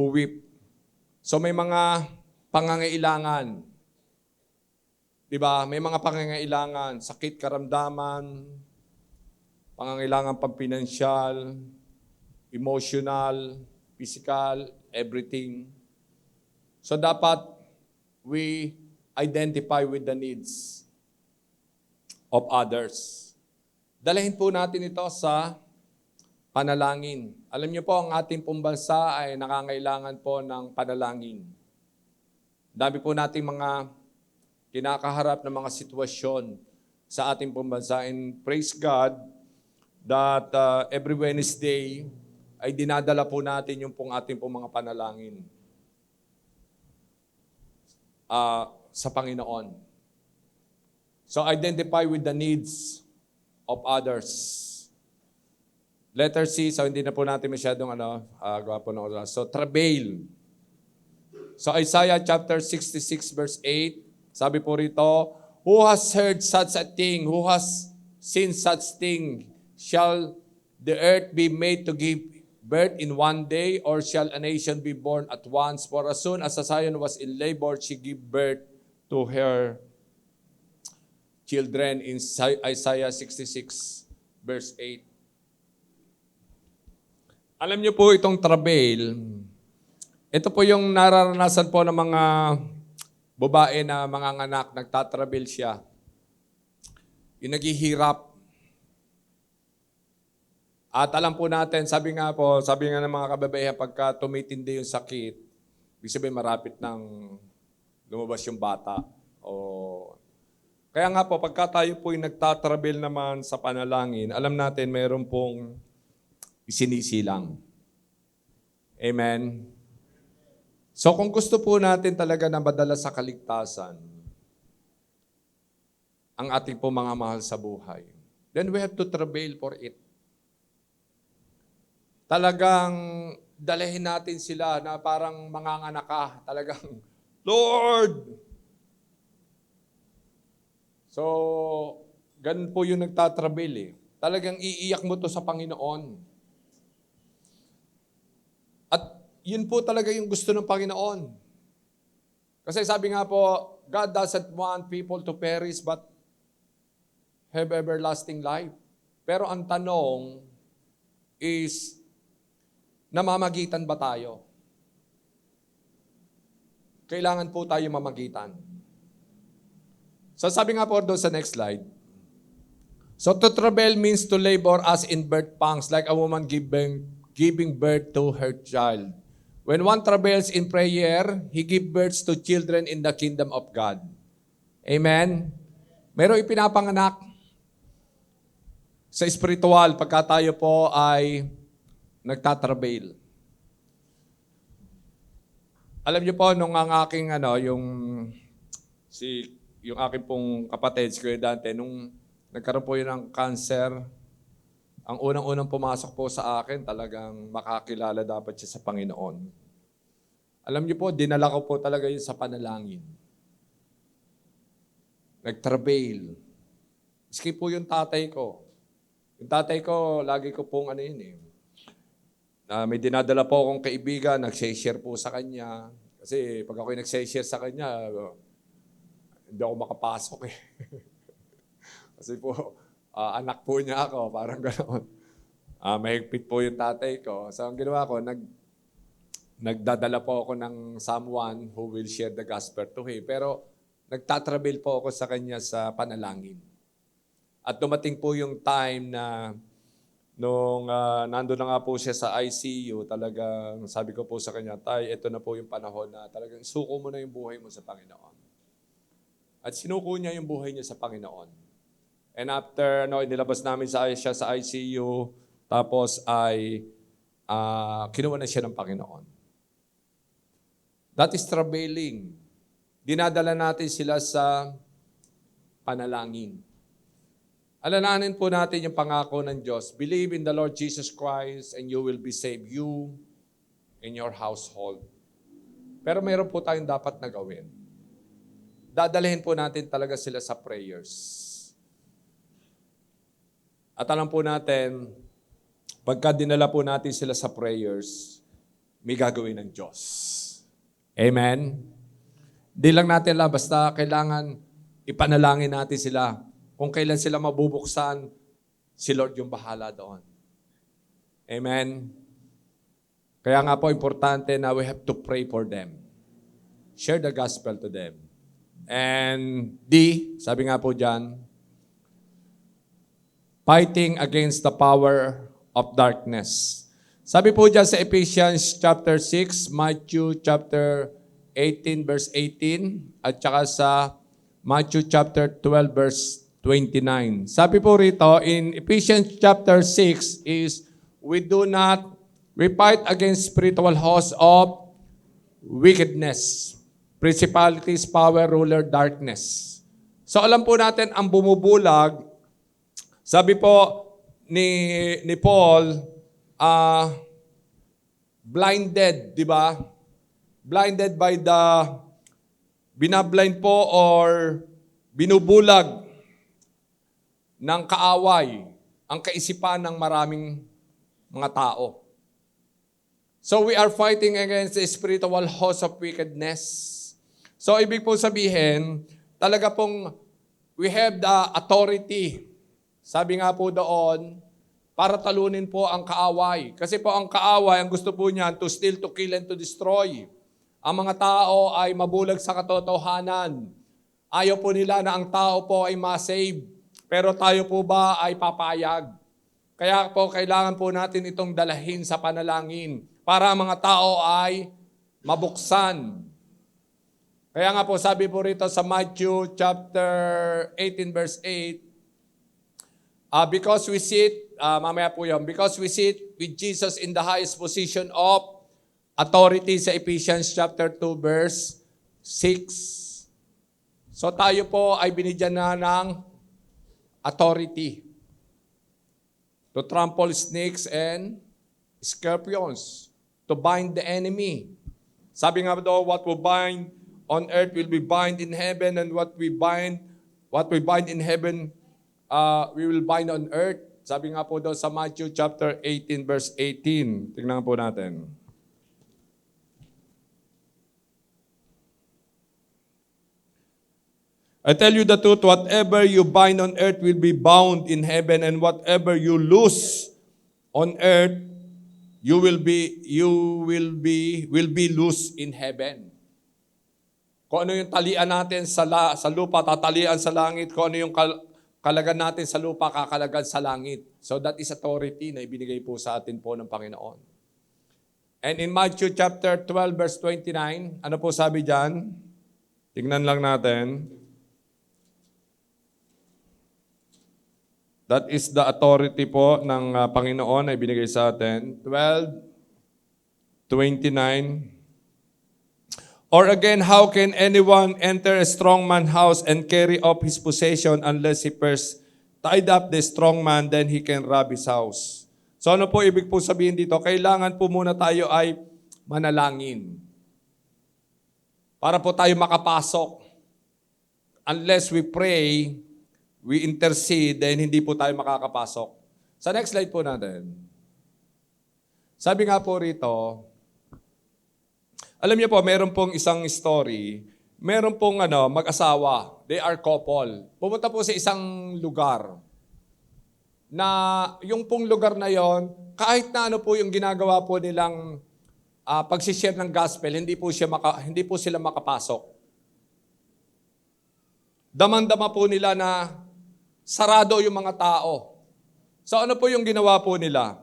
who weep. So may mga pangangailangan. Diba? May mga pangangailangan, sakit, karamdaman, pangangailangan pagpinansyal, emotional, physical, everything. So dapat we identify with the needs of others. Dalahin po natin ito sa panalangin. Alam niyo po, ang ating pong bansa ay nakangailangan po ng panalangin. Dami po nating mga kinakaharap ng mga sitwasyon sa ating pong bansa. And praise God that every Wednesday ay dinadala po natin yung pong ating pong mga panalangin sa Panginoon. So identify with the needs of others. Letter C, so hindi na po natin masyadong gawa po ng oras. So travail. So Isaiah chapter 66 verse 8, sabi po rito, who has heard such a thing, who has seen such thing, shall the earth be made to give birth in one day, or shall a nation be born at once? For as soon as Zion was in labor, she gave birth to her children, in Isaiah 66 verse 8. Alam niyo po itong travail, ito po yung nararanasan po ng mga babae na mga anak, nagtatravel siya. Yung naghihirap. At alam po natin, sabi nga ng mga kababaihan, pagka tumitindi yung sakit, ibig sabihin marapit nang lumabas yung bata. Kaya nga po, pagka tayo po yung nagtatravel naman sa panalangin, alam natin mayroon pong isinisilang. Amen? So kung gusto po natin talaga na madala sa kaligtasan ang ating po mga mahal sa buhay, then we have to travail for it. Talagang dalahin natin sila na parang manganganak ka. Talagang, Lord! So, ganun po yung nagtatravel eh. Talagang iiyak mo to sa Panginoon. At yun po talaga yung gusto ng Panginoon. Kasi sabi nga po, God doesn't want people to perish but have everlasting life. Pero ang tanong is, namamagitan ba tayo? Kailangan po tayo mamagitan. So sabi nga po doon sa next slide. So to travail means to labor as in birth pangs, like a woman giving birth to her child. When one travails in prayer, he gives birth to children in the kingdom of God. Amen? Merong ipinapanganak sa spiritual pagka tayo po ay nagtatrabail. Alam niyo po, nung ang aking, si yung aking pong kapatid, si Kuya Dante, nung nagkaroon po yun ng cancer, ang unang-unang pumasok po sa akin, talagang makakilala dapat siya sa Panginoon. Alam niyo po, dinala ko po talaga yun sa panalangin. Nag-travail. Maski po yung tatay ko. Yung tatay ko, lagi ko pong ano yun eh. May dinadala po akong kaibigan, nag-share po sa kanya. Kasi pag ako'y nag-share sa kanya, hindi ako makapasok eh. Kasi po, anak po niya ako, parang gano'n. Mahigpit po yung tatay ko. So ang ginawa ko, nagdadala po ako ng someone who will share the gospel to him. Pero nagtatrabil po ako sa kanya sa panalangin. At dumating po yung time na nung nandun na nga po siya sa ICU, talagang sabi ko po sa kanya, Tay, ito na po yung panahon na talagang suko mo na yung buhay mo sa Panginoon. At sinuko niya yung buhay niya sa Panginoon. And after, inilabas namin siya sa ICU, tapos ay kinuha na siya ng Panginoon. That is travailing. Dinadala natin sila sa panalangin. Alalahanin po natin yung pangako ng Diyos. Believe in the Lord Jesus Christ and you will be saved, you and your household. Pero mayroon po tayong dapat na gawin. Dadalhin po natin talaga sila sa prayers. At alam po natin, pagka dinala po natin sila sa prayers, may gagawin ng Diyos. Amen? Di lang natin lang, basta kailangan ipanalangin natin sila. Kung kailan sila mabubuksan, si Lord yung bahala doon. Amen? Kaya nga po, importante na we have to pray for them. Share the gospel to them. And sabi nga po dyan, fighting against the power of darkness. Sabi po dyan sa Ephesians chapter 6, Matthew chapter 18 verse 18, at saka sa Matthew chapter 12 verse 29. Sabi po rito, in Ephesians chapter 6 is, we fight against spiritual hosts of wickedness, principalities, power, ruler, darkness. So alam po natin, ang bumubulag, sabi po ni Paul, blinded, di ba? Blinded by binablind po or binubulag ng kaaway ang kaisipan ng maraming mga tao. So we are fighting against the spiritual host of wickedness. So ibig po sabihin, talaga pong we have the authority. Sabi nga po doon, para talunin po ang kaaway. Kasi po ang kaaway, ang gusto po niyan, to steal, to kill, and to destroy. Ang mga tao ay mabulag sa katotohanan. Ayaw po nila na ang tao po ay ma-save. Pero tayo po ba ay papayag? Kaya po kailangan po natin itong dalahin sa panalangin para ang mga tao ay mabuksan. Kaya nga po sabi po rito sa Matthew chapter 18 verse 8, because we sit, mamaya po yun, because we sit with Jesus in the highest position of authority sa Ephesians chapter 2 verse 6. So tayo po ay binigyan na ng authority to trample snakes and scorpions, to bind the enemy. Sabi nga daw, what we bind on earth will be bind in heaven, and what we bind in heaven, we will bind on earth. Sabi nga po daw sa Matthew chapter 18 verse 18. Tingnan po natin. I tell you the truth, whatever you bind on earth will be bound in heaven, and whatever you loose on earth, will be loose in heaven. Kung ano yung talian natin sa lupa, tatalian sa langit. Kung ano yung kalagan natin sa lupa, kakalagan sa langit. So that is authority na ibinigay po sa atin po ng Panginoon. And in Matthew chapter 12 verse 29, ano po sabi dyan? Tingnan lang natin. That is the authority po ng Panginoon na ibinigay sa atin. 12:29. Or again, how can anyone enter a strong man's house and carry off his possession unless he first tied up the strong man, then he can rob his house? So ano po ibig po sabihin dito? Kailangan po muna tayo ay manalangin para po tayo makapasok. Unless we pray, we intercede, then hindi po tayo makakapasok. Sa next slide po natin. Sabi nga po rito, alam niyo po, meron pong isang story, meron pong mag-asawa, they are couple. Pumunta po sa isang lugar na yung pong lugar na yon, kahit na ano po yung ginagawa po nilang pagsishare ng gospel, hindi po sila makapasok. Damang-dama po nila na sarado yung mga tao. So ano po yung ginawa po nila?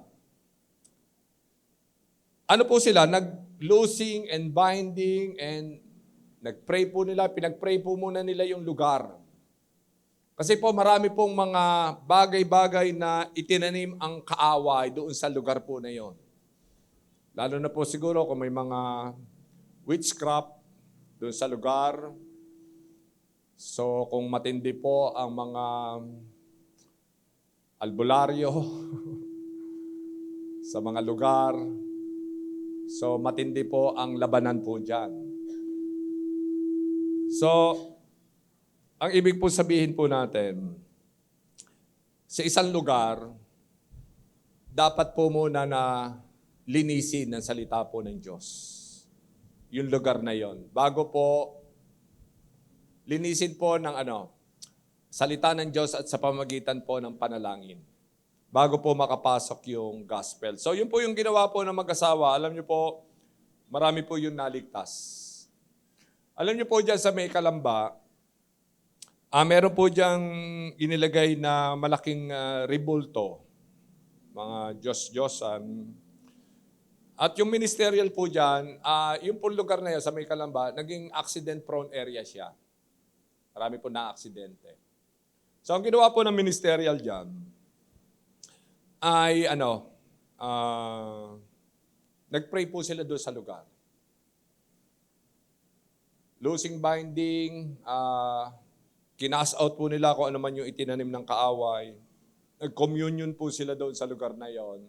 Ano po sila? Nag-loosing and binding and nag-pray po nila, pinag-pray po muna nila yung lugar. Kasi po marami pong mga bagay-bagay na itinanim ang kaaway doon sa lugar po na yon. Lalo na po siguro kung may mga witchcraft doon sa lugar. So kung matindi po ang mga albularyo sa mga lugar, so matindi po ang labanan po dyan. So, ang ibig po sabihin po natin, sa isang lugar, dapat po muna na linisin ng salita po ng Diyos. Yung lugar na yon. Bago po, linisin po ng salita ng Diyos at sa pamagitan po ng panalangin. Bago po makapasok yung gospel. So yun po yung ginawa po ng mag-asawa. Alam niyo po, marami po yung naligtas. Alam niyo po dyan sa may Kalamba, meron po diyang inilagay na malaking rebulto, mga Diyos-Diyosan. At yung ministerial po dyan, yung po lugar na yun sa may Kalamba, naging accident-prone area siya. Marami po na-aksidente. So ang ginawa po ng ministerial dyan, ay nag-pray po sila doon sa lugar. Losing binding, kinas out po nila kung ano man yung itinanim ng kaaway. Nag-communion po sila doon sa lugar na yon.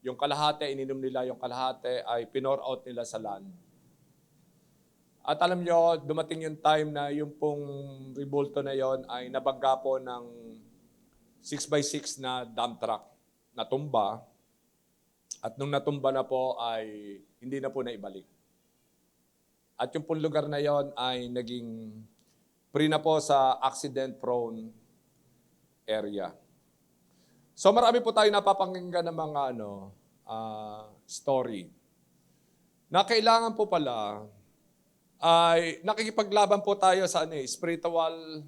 Yung kalahati, ininom nila, yung kalahati ay pinor out nila sa land. At alam nyo, dumating yung time na yung pong rebulto na yon ay nabangga po ng 6x6 na dump truck. Natumba, at nung natumba na po ay hindi na po naibalik. At yung pong lugar na yon ay naging free na po sa accident-prone area. So marami po tayo napapakinggan ng mga story na kailangan po pala ay nakikipaglaban po tayo sa spiritual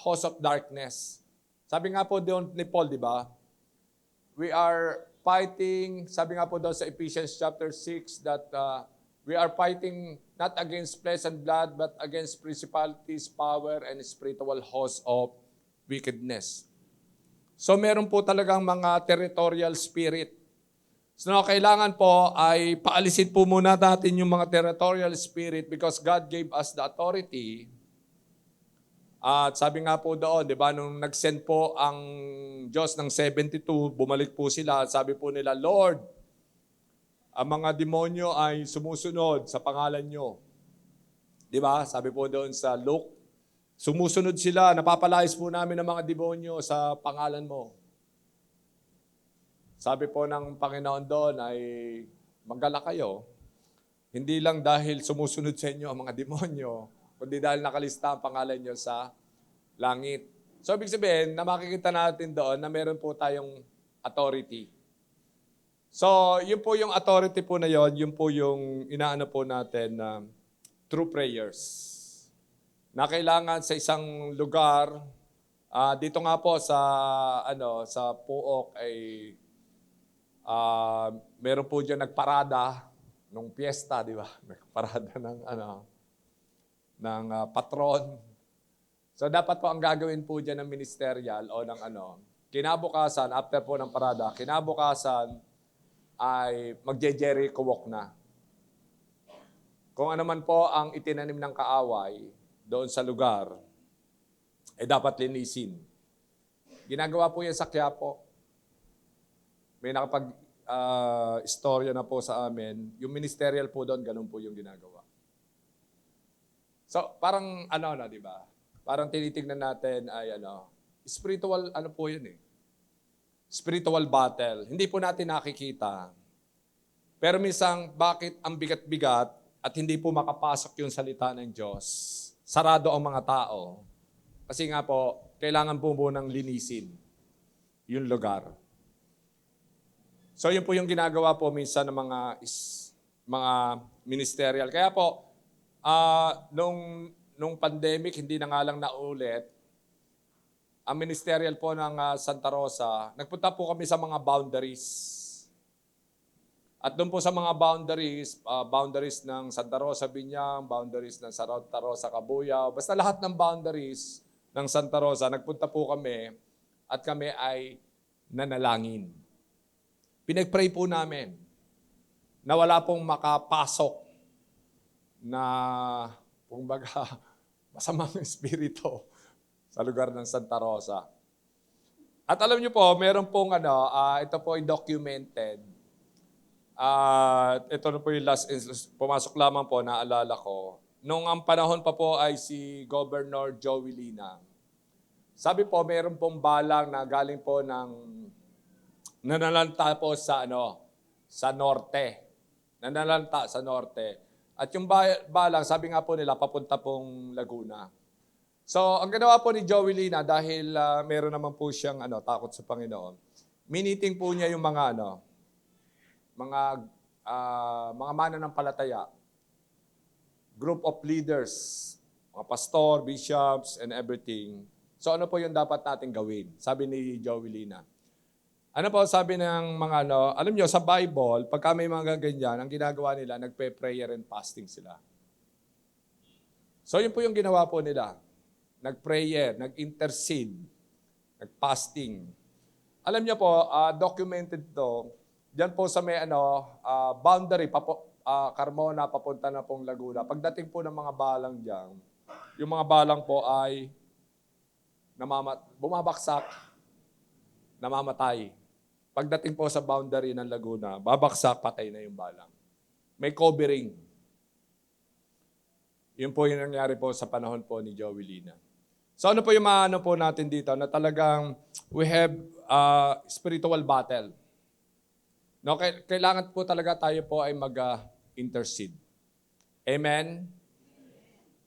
host of darkness. Sabi nga po doon ni Paul, di ba? We are fighting, sabi nga po doon sa Ephesians chapter 6, that we are fighting not against flesh and blood, but against principalities, power, and spiritual hosts of wickedness. So meron po talagang mga territorial spirit. So kailangan po ay paalisin po muna natin yung mga territorial spirit because God gave us the authority. At sabi nga po doon, di ba, nung nag-send po ang Diyos ng 72, bumalik po sila at sabi po nila, Lord, ang mga demonyo ay sumusunod sa pangalan nyo. Di ba? Sabi po doon sa Luke, sumusunod sila, napapalayas po namin ng mga demonyo sa pangalan mo. Sabi po ng Panginoon doon ay magala kayo, hindi lang dahil sumusunod sa inyo ang mga demonyo, kundi dahil nakalista ang pangalan nyo sa langit. So, ibig sabihin, na makikita natin doon na meron po tayong authority. So, yun po yung authority po na yun po yung inaano po natin na true prayers. Na kailangan sa isang lugar, dito nga po sa Puok ay meron po dyan nagparada nung piyesta, di ba? Nagparada ng patron. So dapat po ang gagawin po dyan ng ministerial o ng kinabukasan, after po ng parada, kinabukasan ay magje-Jericho walk na. Kung ano man po ang itinanim ng kaaway doon sa lugar, dapat linisin. Ginagawa po yan sa Quiapo. May istorya na po sa amin. Yung ministerial po doon, ganun po yung ginagawa. So, parang di ba? Parang tinitingnan natin ay spiritual po yun eh. Spiritual battle. Hindi po natin nakikita. Pero minsan, bakit ang bigat-bigat at hindi po makapasok yung salita ng Diyos? Sarado ang mga tao. Kasi nga po, kailangan po munang linisin yung lugar. So yun po yung ginagawa po minsan ng mga ministerial. Kaya po, nung pandemic, hindi na nga lang naulit, ang ministerial po ng Santa Rosa, nagpunta po kami sa mga boundaries. At doon po sa mga boundaries ng Santa Rosa, Biñang, boundaries ng Santa Rosa, Cabuyao, basta lahat ng boundaries ng Santa Rosa, nagpunta po kami at kami ay nanalangin. Pinag-pray po namin na wala pong makapasok na, kumbaga, masamang espiritu sa lugar ng Santa Rosa. At alam niyo po, meron pong ito po ay documented. Ito na po yung last instance. Pumasok lamang po, naalala ko. Nung ang panahon pa po ay si Governor Joey Lina. Sabi po, meron pong balang na galing po nanalanta po sa norte. Nanalanta sa norte. At yung balang, sabi nga po nila, papunta pong Laguna. So, ang ginawa po ni Joey Lina, dahil meron naman po siyang takot sa Panginoon, miniting po niya yung mga mananampalataya, group of leaders, mga pastor, bishops, and everything. So ano po yung dapat natin gawin? Sabi ni Joey Lina. Ano po sabi ng mga alam nyo, sa Bible, pagka may mga ganyan, ang ginagawa nila, nagpe-prayer and fasting sila. So yun po yung ginawa po nila. Nag-prayer, nag-intercede, nag-fasting. Alam niyo po, documented to, diyan po sa may boundary, Carmona, papunta na pong Laguna. Pagdating po ng mga balang diyan, yung mga balang po ay bumabaksak, namamatay. Pagdating po sa boundary ng Laguna, babaksak, patay na yung balang. May covering. Yun po yung nangyari po sa panahon po ni Joey Lina. So ano po yung po natin dito na talagang we have spiritual battle. No, kailangan po talaga tayo po ay mag-intercede. Amen?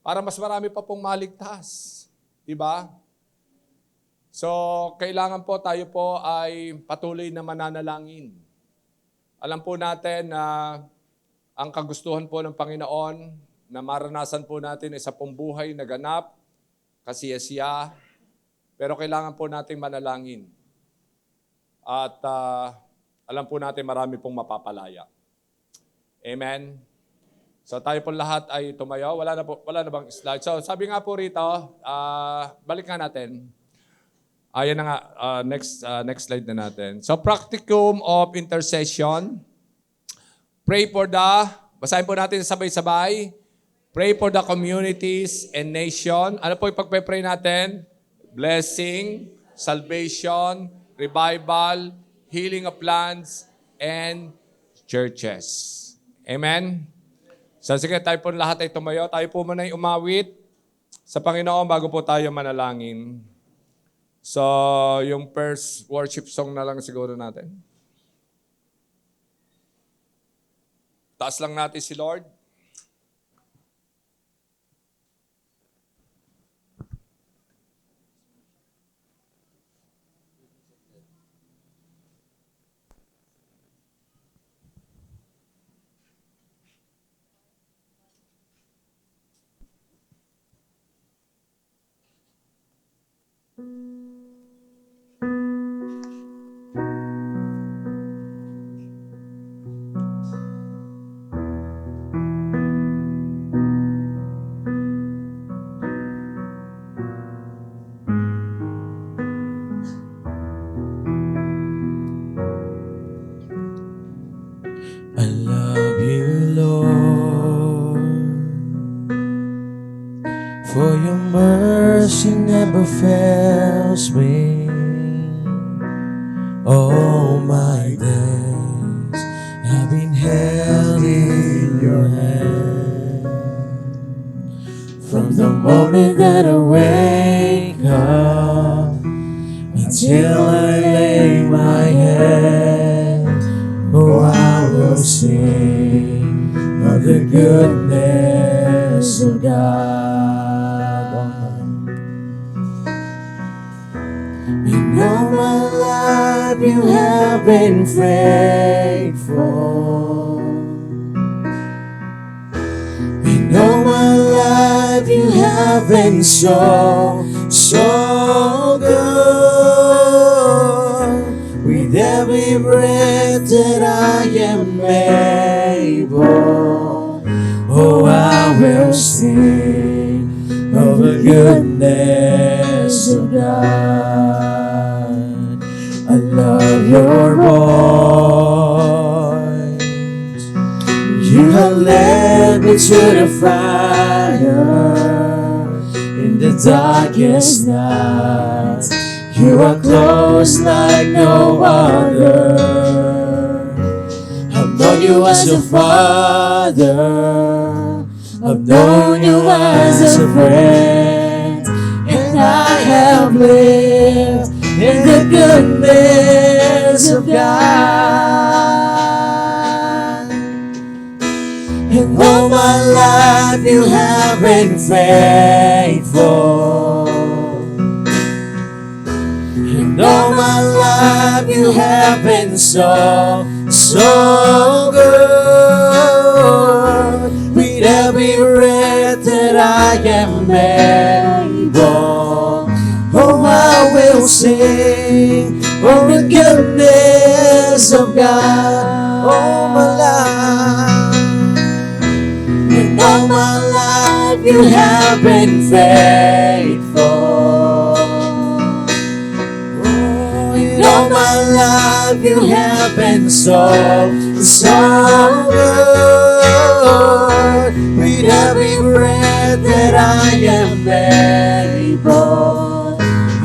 Para mas marami pa pong maligtas. Diba? So, kailangan po tayo po ay patuloy na mananalangin. Alam po natin na ang kagustuhan po ng Panginoon na maranasan po natin ay sa pong buhay na ganap, kasiyasiya, pero kailangan po natin manalangin. At alam po natin marami pong mapapalaya. Amen? So tayo po lahat ay tumayo. Wala na bang slide? So sabi nga po rito, balik nga natin. Ayan na nga, next slide na natin. So practicum of intercession. Pray for basahin po natin sabay-sabay. Pray for the communities and nation. Ano po yung pagpe-pray natin? Blessing, salvation, revival, healing of lands, and churches. Amen? So sige, tayo po lahat ay tumayo. Tayo po muna ay umawit sa Panginoon bago po tayo manalangin. So, yung first worship song na lang siguro natin. Taas lang natin si Lord. I love you, Lord. For your mercy never fails me. All my days I've been held in your hand. From the moment that I wake up until I lay my head, oh, I will sing of the goodness of God. And all my life you have been faithful. And all my life you have been so good. With every breath that I am able, oh, I will sing of the goodness of God. I love your voice. You have led me to the fire in the darkest night. You are close like no other. I've known you as a father. I've known you as a friend. And I have lived in the goodness of God. And all my life you have been faithful. And all my life you have been so good. With every breath that I am able, oh, I will sing of the goodness of God all my life. And all my life you have been faithful. All my life you have been so good. With every breath that I am able,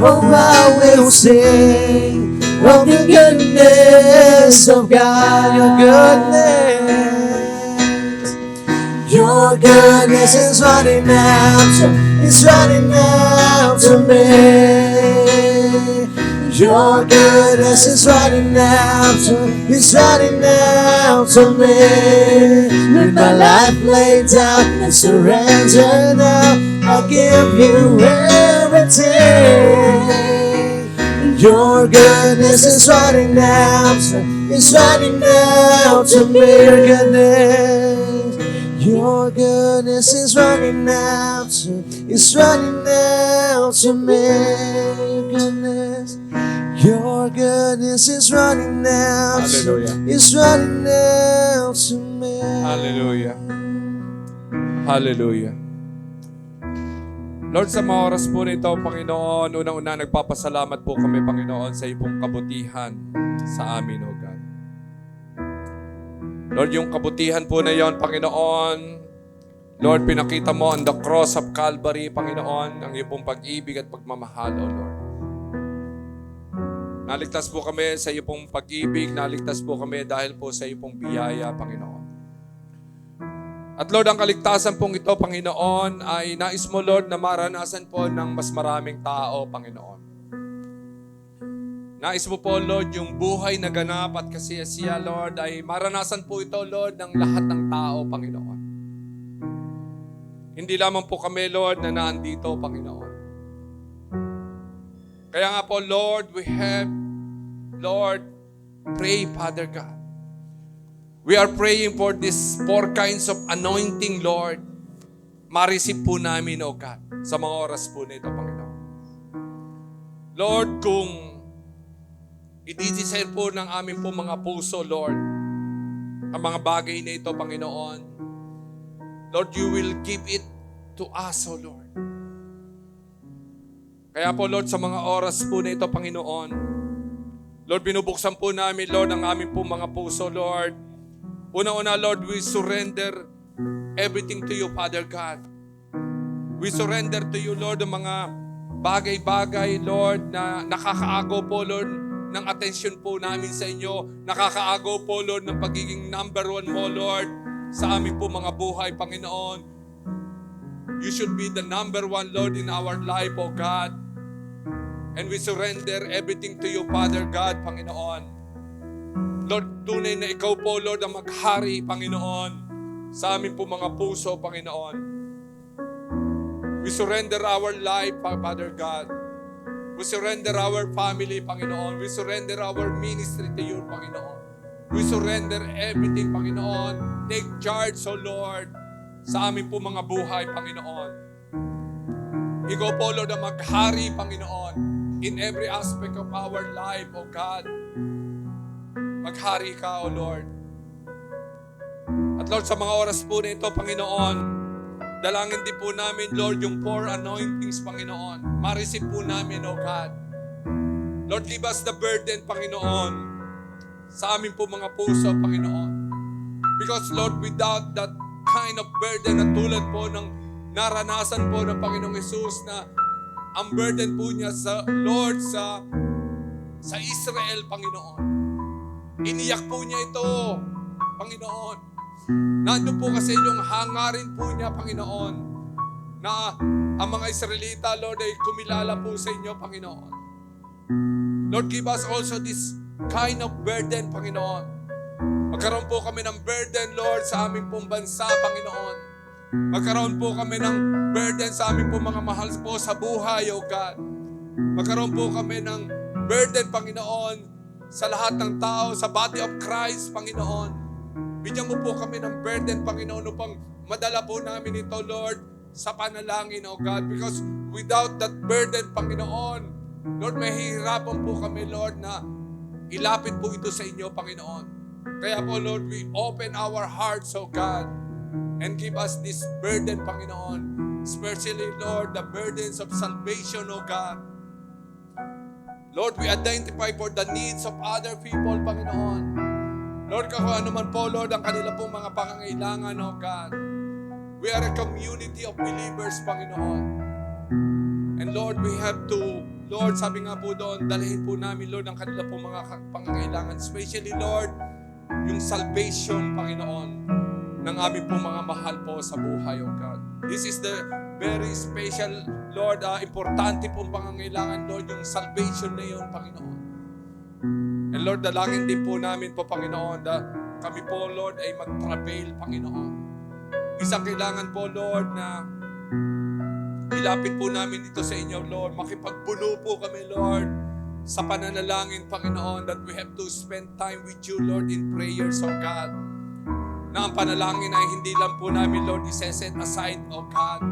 oh, I will sing of the goodness of God. Your goodness is running out, it's running out to me. Your goodness is running out, it's running out to me. With my life laid down and surrender now, I'll give you everything. Your goodness is running out, it's running out to me. Your goodness is running out, it's running out to me. Your goodness is running out, Hallelujah. it's running out to me. Hallelujah. Hallelujah. Lord, sa mga oras po nito, Panginoon, unang-una nagpapasalamat po kami, Panginoon, sa iyong kabutihan sa amin, O God. Lord, yung kabutihan po na yon, Panginoon, Lord, pinakita mo on the cross of Calvary, Panginoon, ang iyong pag-ibig at pagmamahal, O Lord. Naligtas po kami sa iyo pong pag-ibig, naligtas po kami dahil po sa iyo pong biyaya, Panginoon. At Lord, ang kaligtasan pong ito, Panginoon, ay nais mo, Lord, na maranasan po ng mas maraming tao, Panginoon. Nais mo po, Lord, yung buhay na ganap at kasiyasiya, Lord, ay maranasan po ito, Lord, ng lahat ng tao, Panginoon. Hindi lamang po kami, Lord, na naandito, Panginoon. Kaya nga po, Lord, we have, Lord, pray, Father God. We are praying for these 4 kinds of anointing, Lord. Ma-receive po namin, O God, sa mga oras po na ito, Panginoon. Lord, kung i-desire po ng aming po mga puso, Lord, ang mga bagay na ito, Panginoon, Lord, you will give it to us, O Lord. Kaya po, Lord, sa mga oras po na ito, Panginoon, Lord, binubuksan po namin, Lord, ang aming po mga puso, Lord. Una-una, Lord, we surrender everything to you, Father God. We surrender to you, Lord, ang mga bagay-bagay, Lord, na nakakaagaw po, Lord, ng atensyon po namin sa inyo. Nakakaagaw po, Lord, ng pagiging number one mo, Lord, sa amin po mga buhay, Panginoon. You should be the number one, Lord, in our life, O God. And we surrender everything to you, Father God, Panginoon. Lord, tunay na ikaw po, Lord, ang maghari, Panginoon, sa amin po mga puso, Panginoon. We surrender our life, Father God. We surrender our family, Panginoon. We surrender our ministry to you, Panginoon. We surrender everything, Panginoon. Take charge, O Lord, sa amin po mga buhay, Panginoon. Ikaw po, Lord, ang maghari, Panginoon, in every aspect of our life, O God. Maghari ka, O Lord. At Lord, sa mga oras po na ito, Panginoon, dalangin din po namin, Lord, yung 4 anointings, Panginoon. Ma-receive po namin, O God. Lord, give us the burden, Panginoon, sa amin po mga puso, Panginoon. Because, Lord, without that kind of burden na tulad po ng naranasan po ng Panginoong Jesus na ang burden po niya sa Lord, sa Israel, Panginoon. Iniyak po niya ito, Panginoon. Nandun po kasi yung hangarin po niya, Panginoon, na ang mga Israelita, Lord, ay kumilala po sa inyo, Panginoon. Lord, give us also this kind of burden, Panginoon. Magkaroon po kami ng burden, Lord, sa aming pong bansa, Panginoon. Magkaroon po kami ng burden sa aming pong mga mahal po sa buhay, O God. Magkaroon po kami ng burden, Panginoon, sa lahat ng tao, sa body of Christ, Panginoon. Bigyan mo po kami ng burden, Panginoon, upang madala po namin ito, Lord, sa panalangin, O God. Because without that burden, Panginoon, Lord, mahihirapan po kami, Lord, na ilapit po ito sa inyo, Panginoon. Kaya po, Lord, we open our hearts, O God, and give us this burden, Panginoon. Especially, Lord, the burdens of salvation, O God. Lord, we identify for the needs of other people, Panginoon. Lord, kung ano man po, Lord, ang kanila pong mga pangangailangan, O God. We are a community of believers, Panginoon. And Lord, we have to, Lord, sabi nga po doon, dalhin po namin, Lord, ang kanila pong mga pangangailangan. Especially, Lord, yung salvation, Panginoon, ng aming pong mga mahal po sa buhay, O God. This is the very special, Lord, importante pong pangangailangan, Lord, yung salvation na yun, Panginoon. And Lord, dalangin din po namin po, Panginoon, na kami po, Lord, ay mag-travail, Panginoon. Isang kailangan po, Lord, na ilapit po namin ito sa inyo, Lord. Makipagbuno po kami, Lord, sa pananalangin, Panginoon, that we have to spend time with you, Lord, in prayers, O God. Na ang panalangin ay hindi lang po namin, Lord, iseset aside, O God.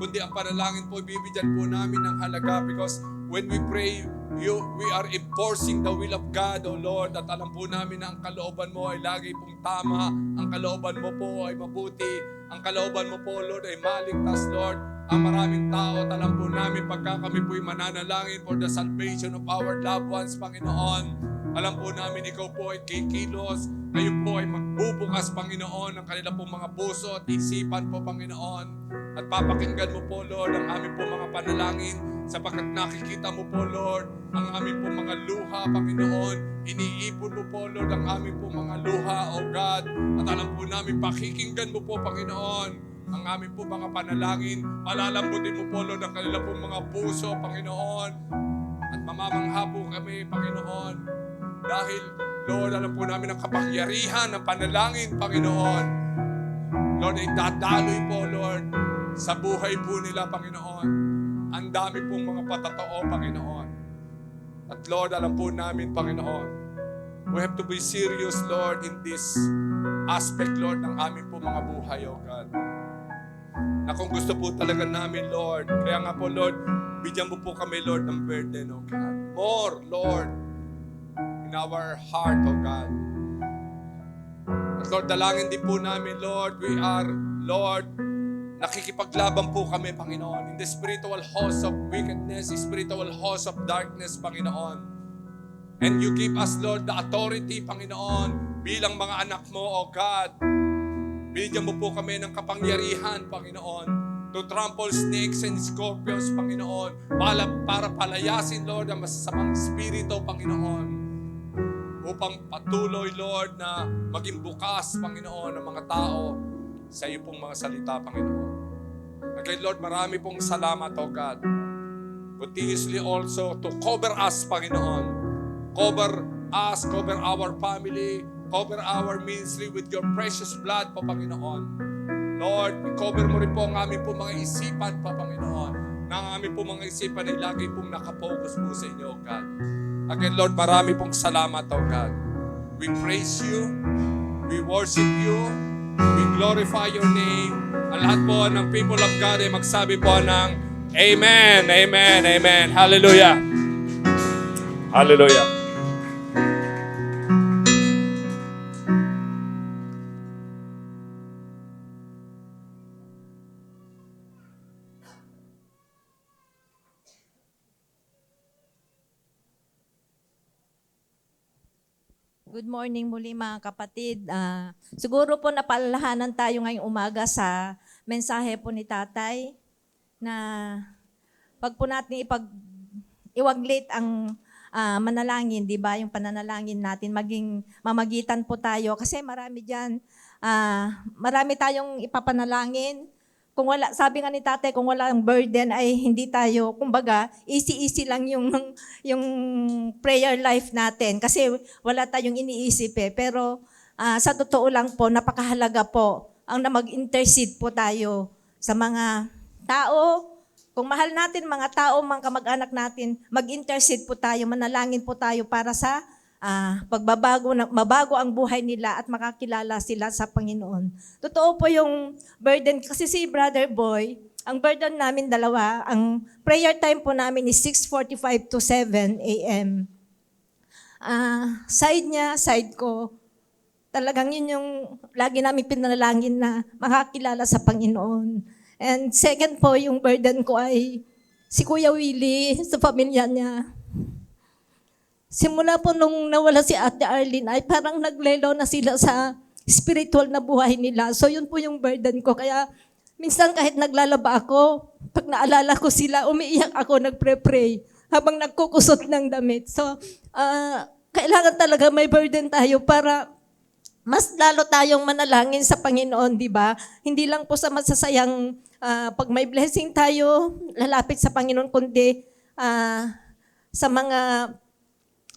Kundi ang panalangin po, bibigyan po namin ng halaga because when we pray, we are enforcing the will of God, O Lord, at alam po namin na ang kalooban mo ay lagi pong tama, ang kalooban mo po ay mabuti, ang kalooban mo po, Lord, ay maligtas, Lord, ang maraming tao at alam po namin pagka kami po'y mananalangin for the salvation of our loved ones, Panginoon. Alam po namin ikaw po ay kikilos, kayo po ay magbubukas, Panginoon, ng kanila pong mga puso at isipan po, Panginoon. At papakinggan mo po, Lord, ang aming po mga panalangin sapagkat nakikita mo po, Lord, ang aming po mga luha, Panginoon. Iniipon mo po, Lord, ang aming po mga luha, O God. At alam po namin, pakikinggan mo po, Panginoon, ang aming po mga panalangin. Palalambutin mo po, Lord, ang kanila po mga puso, Panginoon. At mamamangha po kami, Panginoon. Dahil, Lord, alam po namin ang kapangyarihan ng panalangin, Panginoon. Lord, ay dadaloy po, Lord, sa buhay po nila, Panginoon. Ang dami pong mga patatoo, Panginoon. At Lord, alam po namin, Panginoon, we have to be serious, Lord, in this aspect, Lord, ng aming po mga buhay, O God. Na kung gusto po talaga namin, Lord, kaya nga po, Lord, bigyan mo po kami, Lord, ng burden, O God. More, Lord, in our heart, O God. At Lord, dalangin din po namin, Lord, we are, Lord, nakikipaglaban po kami, Panginoon, in the spiritual host of wickedness, spiritual host of darkness, Panginoon. And you give us, Lord, the authority, Panginoon, bilang mga anak mo, O God. Bigyan mo po kami ng kapangyarihan, Panginoon, to trample snakes and scorpions, Panginoon, para palayasin, Lord, ang masasamang spirito, Panginoon, upang patuloy, Lord, na maging bukas, Panginoon, ng mga tao sa iyo pong mga salita, Panginoon. Again, Lord, marami pong salamat, O God. Continuously also to cover us, Panginoon. Cover us, cover our family, cover our ministry with your precious blood, po, Panginoon. Lord, cover mo rin po ang aming po mga isipan, pa, Panginoon. Na ang aming po mga isipan ay lagi pong nakapokus po sa inyo, O God. Again, Lord, marami pong salamat, O God. We praise you, we worship you, we glorify your name. Ang lahat po ng people of God ay magsabi po ng Amen, Amen, Amen. Hallelujah. Hallelujah. Good morning muli mga kapatid. Siguro po napaalalahanan tayo ngayong umaga sa mensahe po ni Tatay na pag po natin iwaglit ang manalangin, di ba? Yung pananalangin natin, maging mamagitan po tayo. Kasi marami dyan, marami tayong ipapanalangin. Kung wala, sabi nga ni Tatay, kung wala ang burden ay hindi tayo, kumbaga, easy-easy lang yung prayer life natin kasi wala tayong iniisip eh. Pero sa totoo lang po, napakahalaga po ang na mag-intercede po tayo sa mga tao. Kung mahal natin mga tao, mga kamag-anak natin, mag-intercede po tayo, manalangin po tayo para sa mabago ang buhay nila at makakilala sila sa Panginoon. Totoo po yung burden, kasi si Brother Boy, ang burden namin dalawa, ang prayer time po namin is 6:45 to 7 a.m. Side niya, side ko, talagang yun yung lagi namin pinalangin na makakilala sa Panginoon. And second po, yung burden ko ay si Kuya Willie sa pamilya niya. Simula po nung nawala si Ate Arlene ay parang naglelaw na sila sa spiritual na buhay nila. So yun po yung burden ko. Kaya minsan kahit naglalaba ako, pag naalala ko sila, umiiyak ako, nagpre-pray habang nagkukusot ng damit. So kailangan talaga may burden tayo para mas lalo tayong manalangin sa Panginoon, di ba? Hindi lang po sa masasayang pag may blessing tayo, lalapit sa Panginoon, kundi sa mga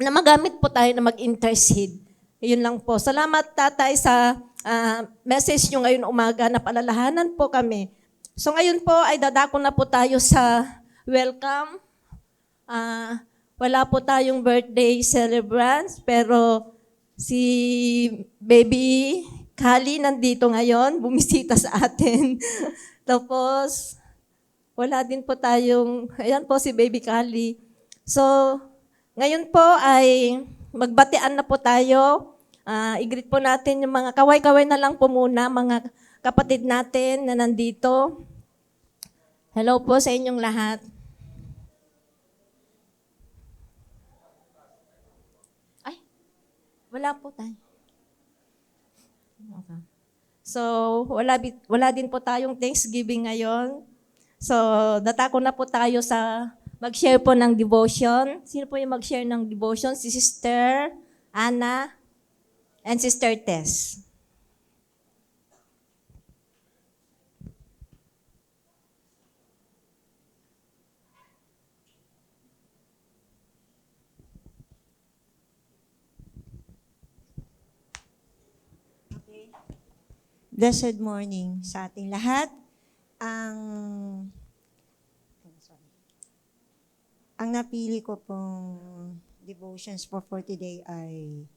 na magamit po tayo na mag-intercede. Yun lang po. Salamat, Tatay, sa message nyo ngayon umaga na palalahanan po kami. So ngayon po ay dadako na po tayo sa welcome. Wala po tayong birthday celebrants, pero si Baby Kali nandito ngayon, bumisita sa atin. Tapos, wala din po tayong, ayan po si Baby Kali. So, ngayon po ay magbatian na po tayo. I-greet po natin yung mga kaway-kaway na lang po muna, mga kapatid natin na nandito. Hello po sa inyong lahat. Ay, wala po tayo. Okay. So, wala din po tayong Thanksgiving ngayon. So, datako na po tayo sa mag-share po ng devotion. Sino po yung mag-share ng devotion? Si Sister Anna and Sister Tess. Blessed morning sa ating lahat. Ang napili ko pong devotions for today ay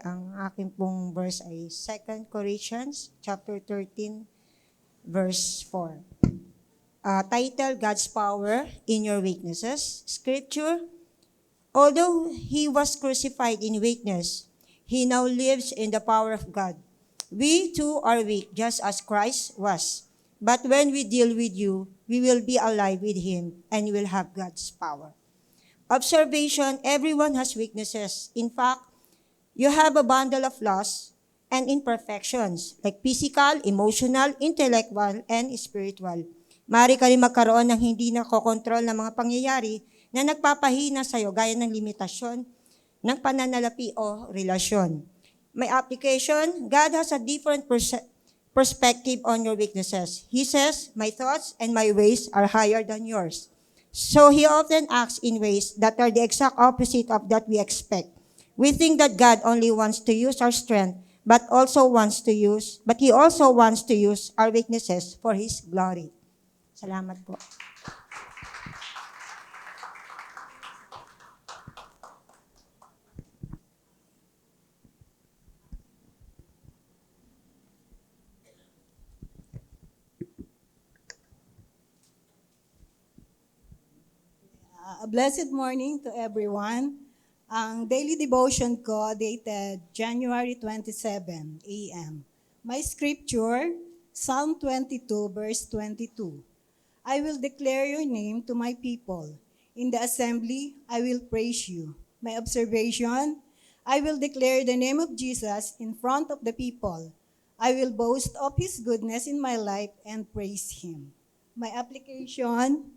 ang aking pong verse ay 2 Corinthians chapter 13 verse 4. Title, God's Power in Your Weaknesses. Scripture, although He was crucified in weakness, He now lives in the power of God. We too are weak, just as Christ was. But when we deal with you, we will be alive with Him and will have God's power. Observation, everyone has weaknesses. In fact, you have a bundle of flaws and imperfections, like physical, emotional, intellectual, and spiritual. Maaari ka rin magkaroon ng hindi nakokontrol ng mga pangyayari na nagpapahina sa'yo gaya ng limitasyon ng pananalapi o relasyon. May application, God has a different perspective on your weaknesses. He says, my thoughts and my ways are higher than yours. So He often acts in ways that are the exact opposite of that we expect. We think that God only wants to use our strength, but He also wants to use our weaknesses for His glory. Salamat po. A blessed morning to everyone. Ang daily devotion ko dated January 27 a.m. My scripture, Psalm 22 verse 22. I will declare your name to my people. In the assembly, I will praise you. My observation, I will declare the name of Jesus in front of the people. I will boast of His goodness in my life and praise Him. My application,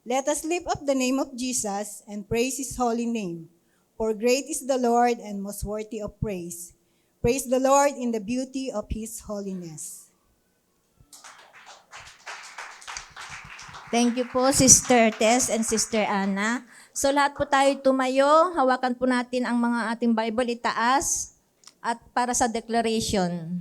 let us lift up the name of Jesus and praise His holy name. For great is the Lord and most worthy of praise. Praise the Lord in the beauty of His holiness. Thank you po, Sister Tess and Sister Ana. So lahat po tayo tumayo, hawakan po natin ang mga ating Bible itaas at para sa declaration.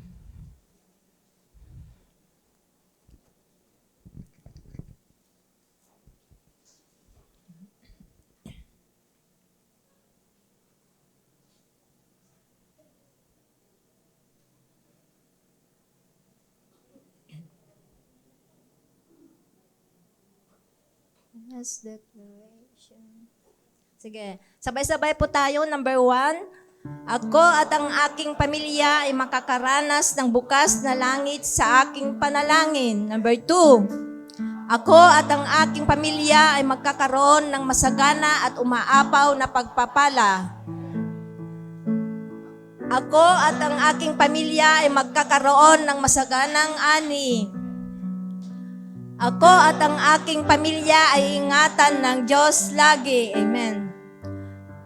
Yes, declaration. Sige, sabay-sabay po tayo. Number 1, ako at ang aking pamilya ay makakaranas ng bukas na langit sa aking panalangin. Number 2, ako at ang aking pamilya ay magkakaroon ng masagana at umaapaw na pagpapala. Ako at ang aking pamilya ay magkakaroon ng masaganang ani. Ako at ang aking pamilya ay ingatan ng Diyos lagi. Amen.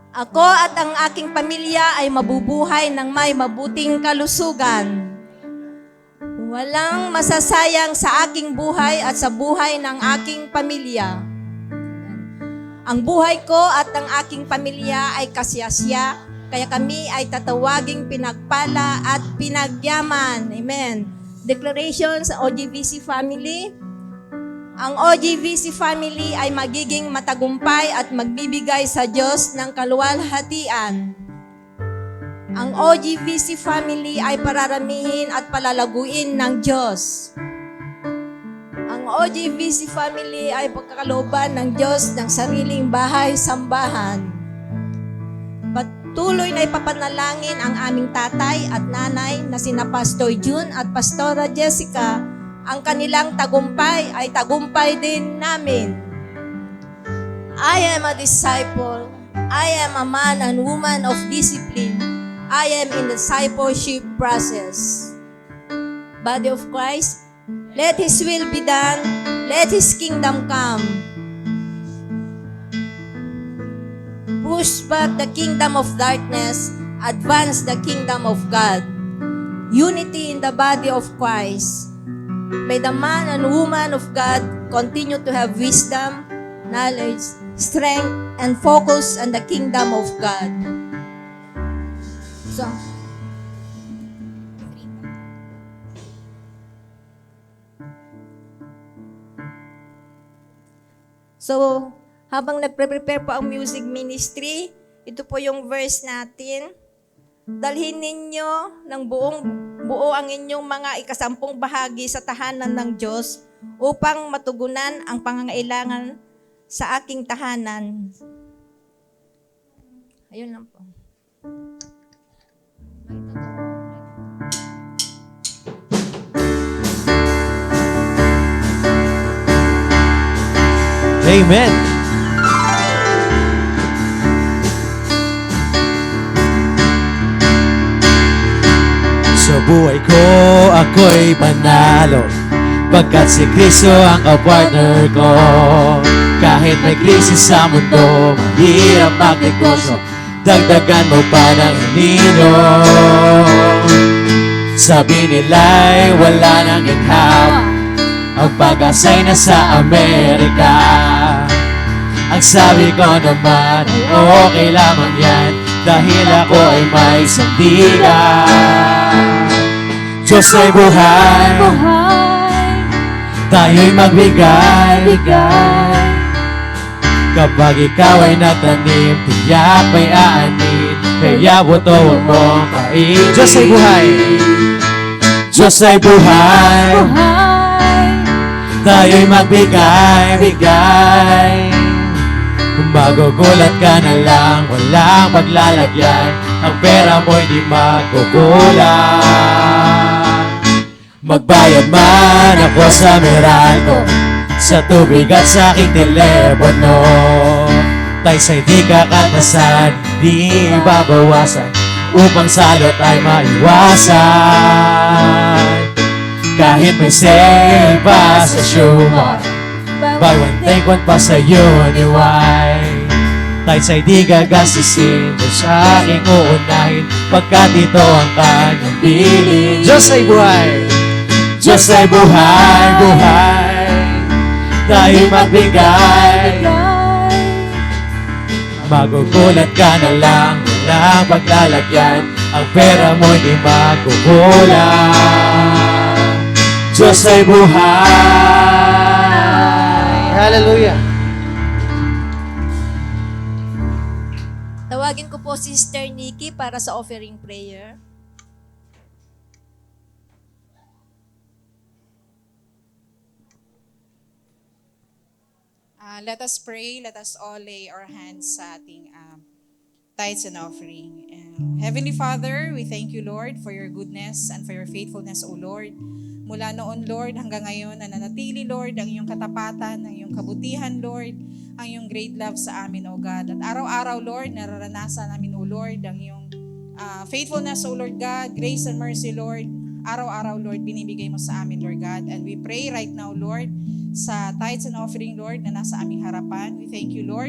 Ako at ang aking pamilya ay mabubuhay ng may mabuting kalusugan. Walang masasayang sa aking buhay at sa buhay ng aking pamilya. Ang buhay ko at ang aking pamilya ay kasiyasya, kaya kami ay tatawaging pinagpala at pinagyaman. Amen. Declaration sa OGVC family. Ang OGVC family ay magiging matagumpay at magbibigay sa Diyos ng kaluwalhatian. Ang OGVC family ay pararamihin at palalaguin ng Diyos. Ang OGVC family ay pagkakalooban ng Diyos ng sariling bahay-sambahan. Patuloy na ipapanalangin ang aming tatay at nanay na sina Pastor June at Pastora Jessica. Ang kanilang tagumpay ay tagumpay din namin. I am a disciple. I am a man and woman of discipline. I am in the discipleship process. Body of Christ, let His will be done. Let His kingdom come. Push back the kingdom of darkness. Advance the kingdom of God. Unity in the body of Christ. May the man and woman of God continue to have wisdom, knowledge, strength, and focus on the kingdom of God. So, habang nagpre-prepare po ang music ministry, ito po yung verse natin. Dalhin ninyo ng buo ang inyong mga ikasampung bahagi sa tahanan ng Diyos upang matugunan ang pangangailangan sa aking tahanan. Ayun lang po. Amen. Sa buhay ko, ako'y panalo. Pagkat si Kristo ang kapartner ko. Kahit may krisis sa mundo, mahirap magnegosyo, dagdagan mo pa ng hinino. Sabi nila'y wala nang ikaw, ang pag-asa'y nasa Amerika. Ang sabi ko naman ay okay lamang yan, dahil ako ay may sandigan. Diyos ay buhay, tayo'y magbigay. Kapag ikaw ay natanim, tiyak may aanin, kaya buto huwag mong kainin. Diyos ay buhay, Diyos ay buhay, tayo'y magbigay. Kung magugulat ka na lang, walang paglalagyan, ang pera mo'y di magugulang. Magbayad man ako sa Meralco, sa tubig at sa aking telepono. Taysa'y di kakatasan, di babawasan, upang salot ay maiwasan. Kahit may sale pa sa Shumar, buy one take one pa sa Uniwide. Taysa'y di gagastusin, sa aking uunahin, pagkat ito ang kanyang bilin. Diyos ay buhay, Diyos ay buhay, tayo'y magbigay. Magugulat ka na lang, walang paglalagyan, ang pera mo'y di magugulang. Diyos ay buhay. Hallelujah. Tawagin ko po si Sister Nikki para sa offering prayer. Let us pray. Let us all lay our hands sa ating tithes and offering. Heavenly Father, we thank you, Lord, for your goodness and for your faithfulness, O Lord. Mula noon, Lord, hanggang ngayon, nananatili, Lord, ang iyong katapatan, ang iyong kabutihan, Lord, ang iyong great love sa amin, O God. At araw-araw, Lord, nararanasan namin, O Lord, ang iyong faithfulness, O Lord God, grace and mercy, Lord. Araw-araw, Lord, binibigay mo sa amin, Lord God. And we pray right now, Lord, sa tithes and offering, Lord, na nasa aming harapan. We thank you, Lord.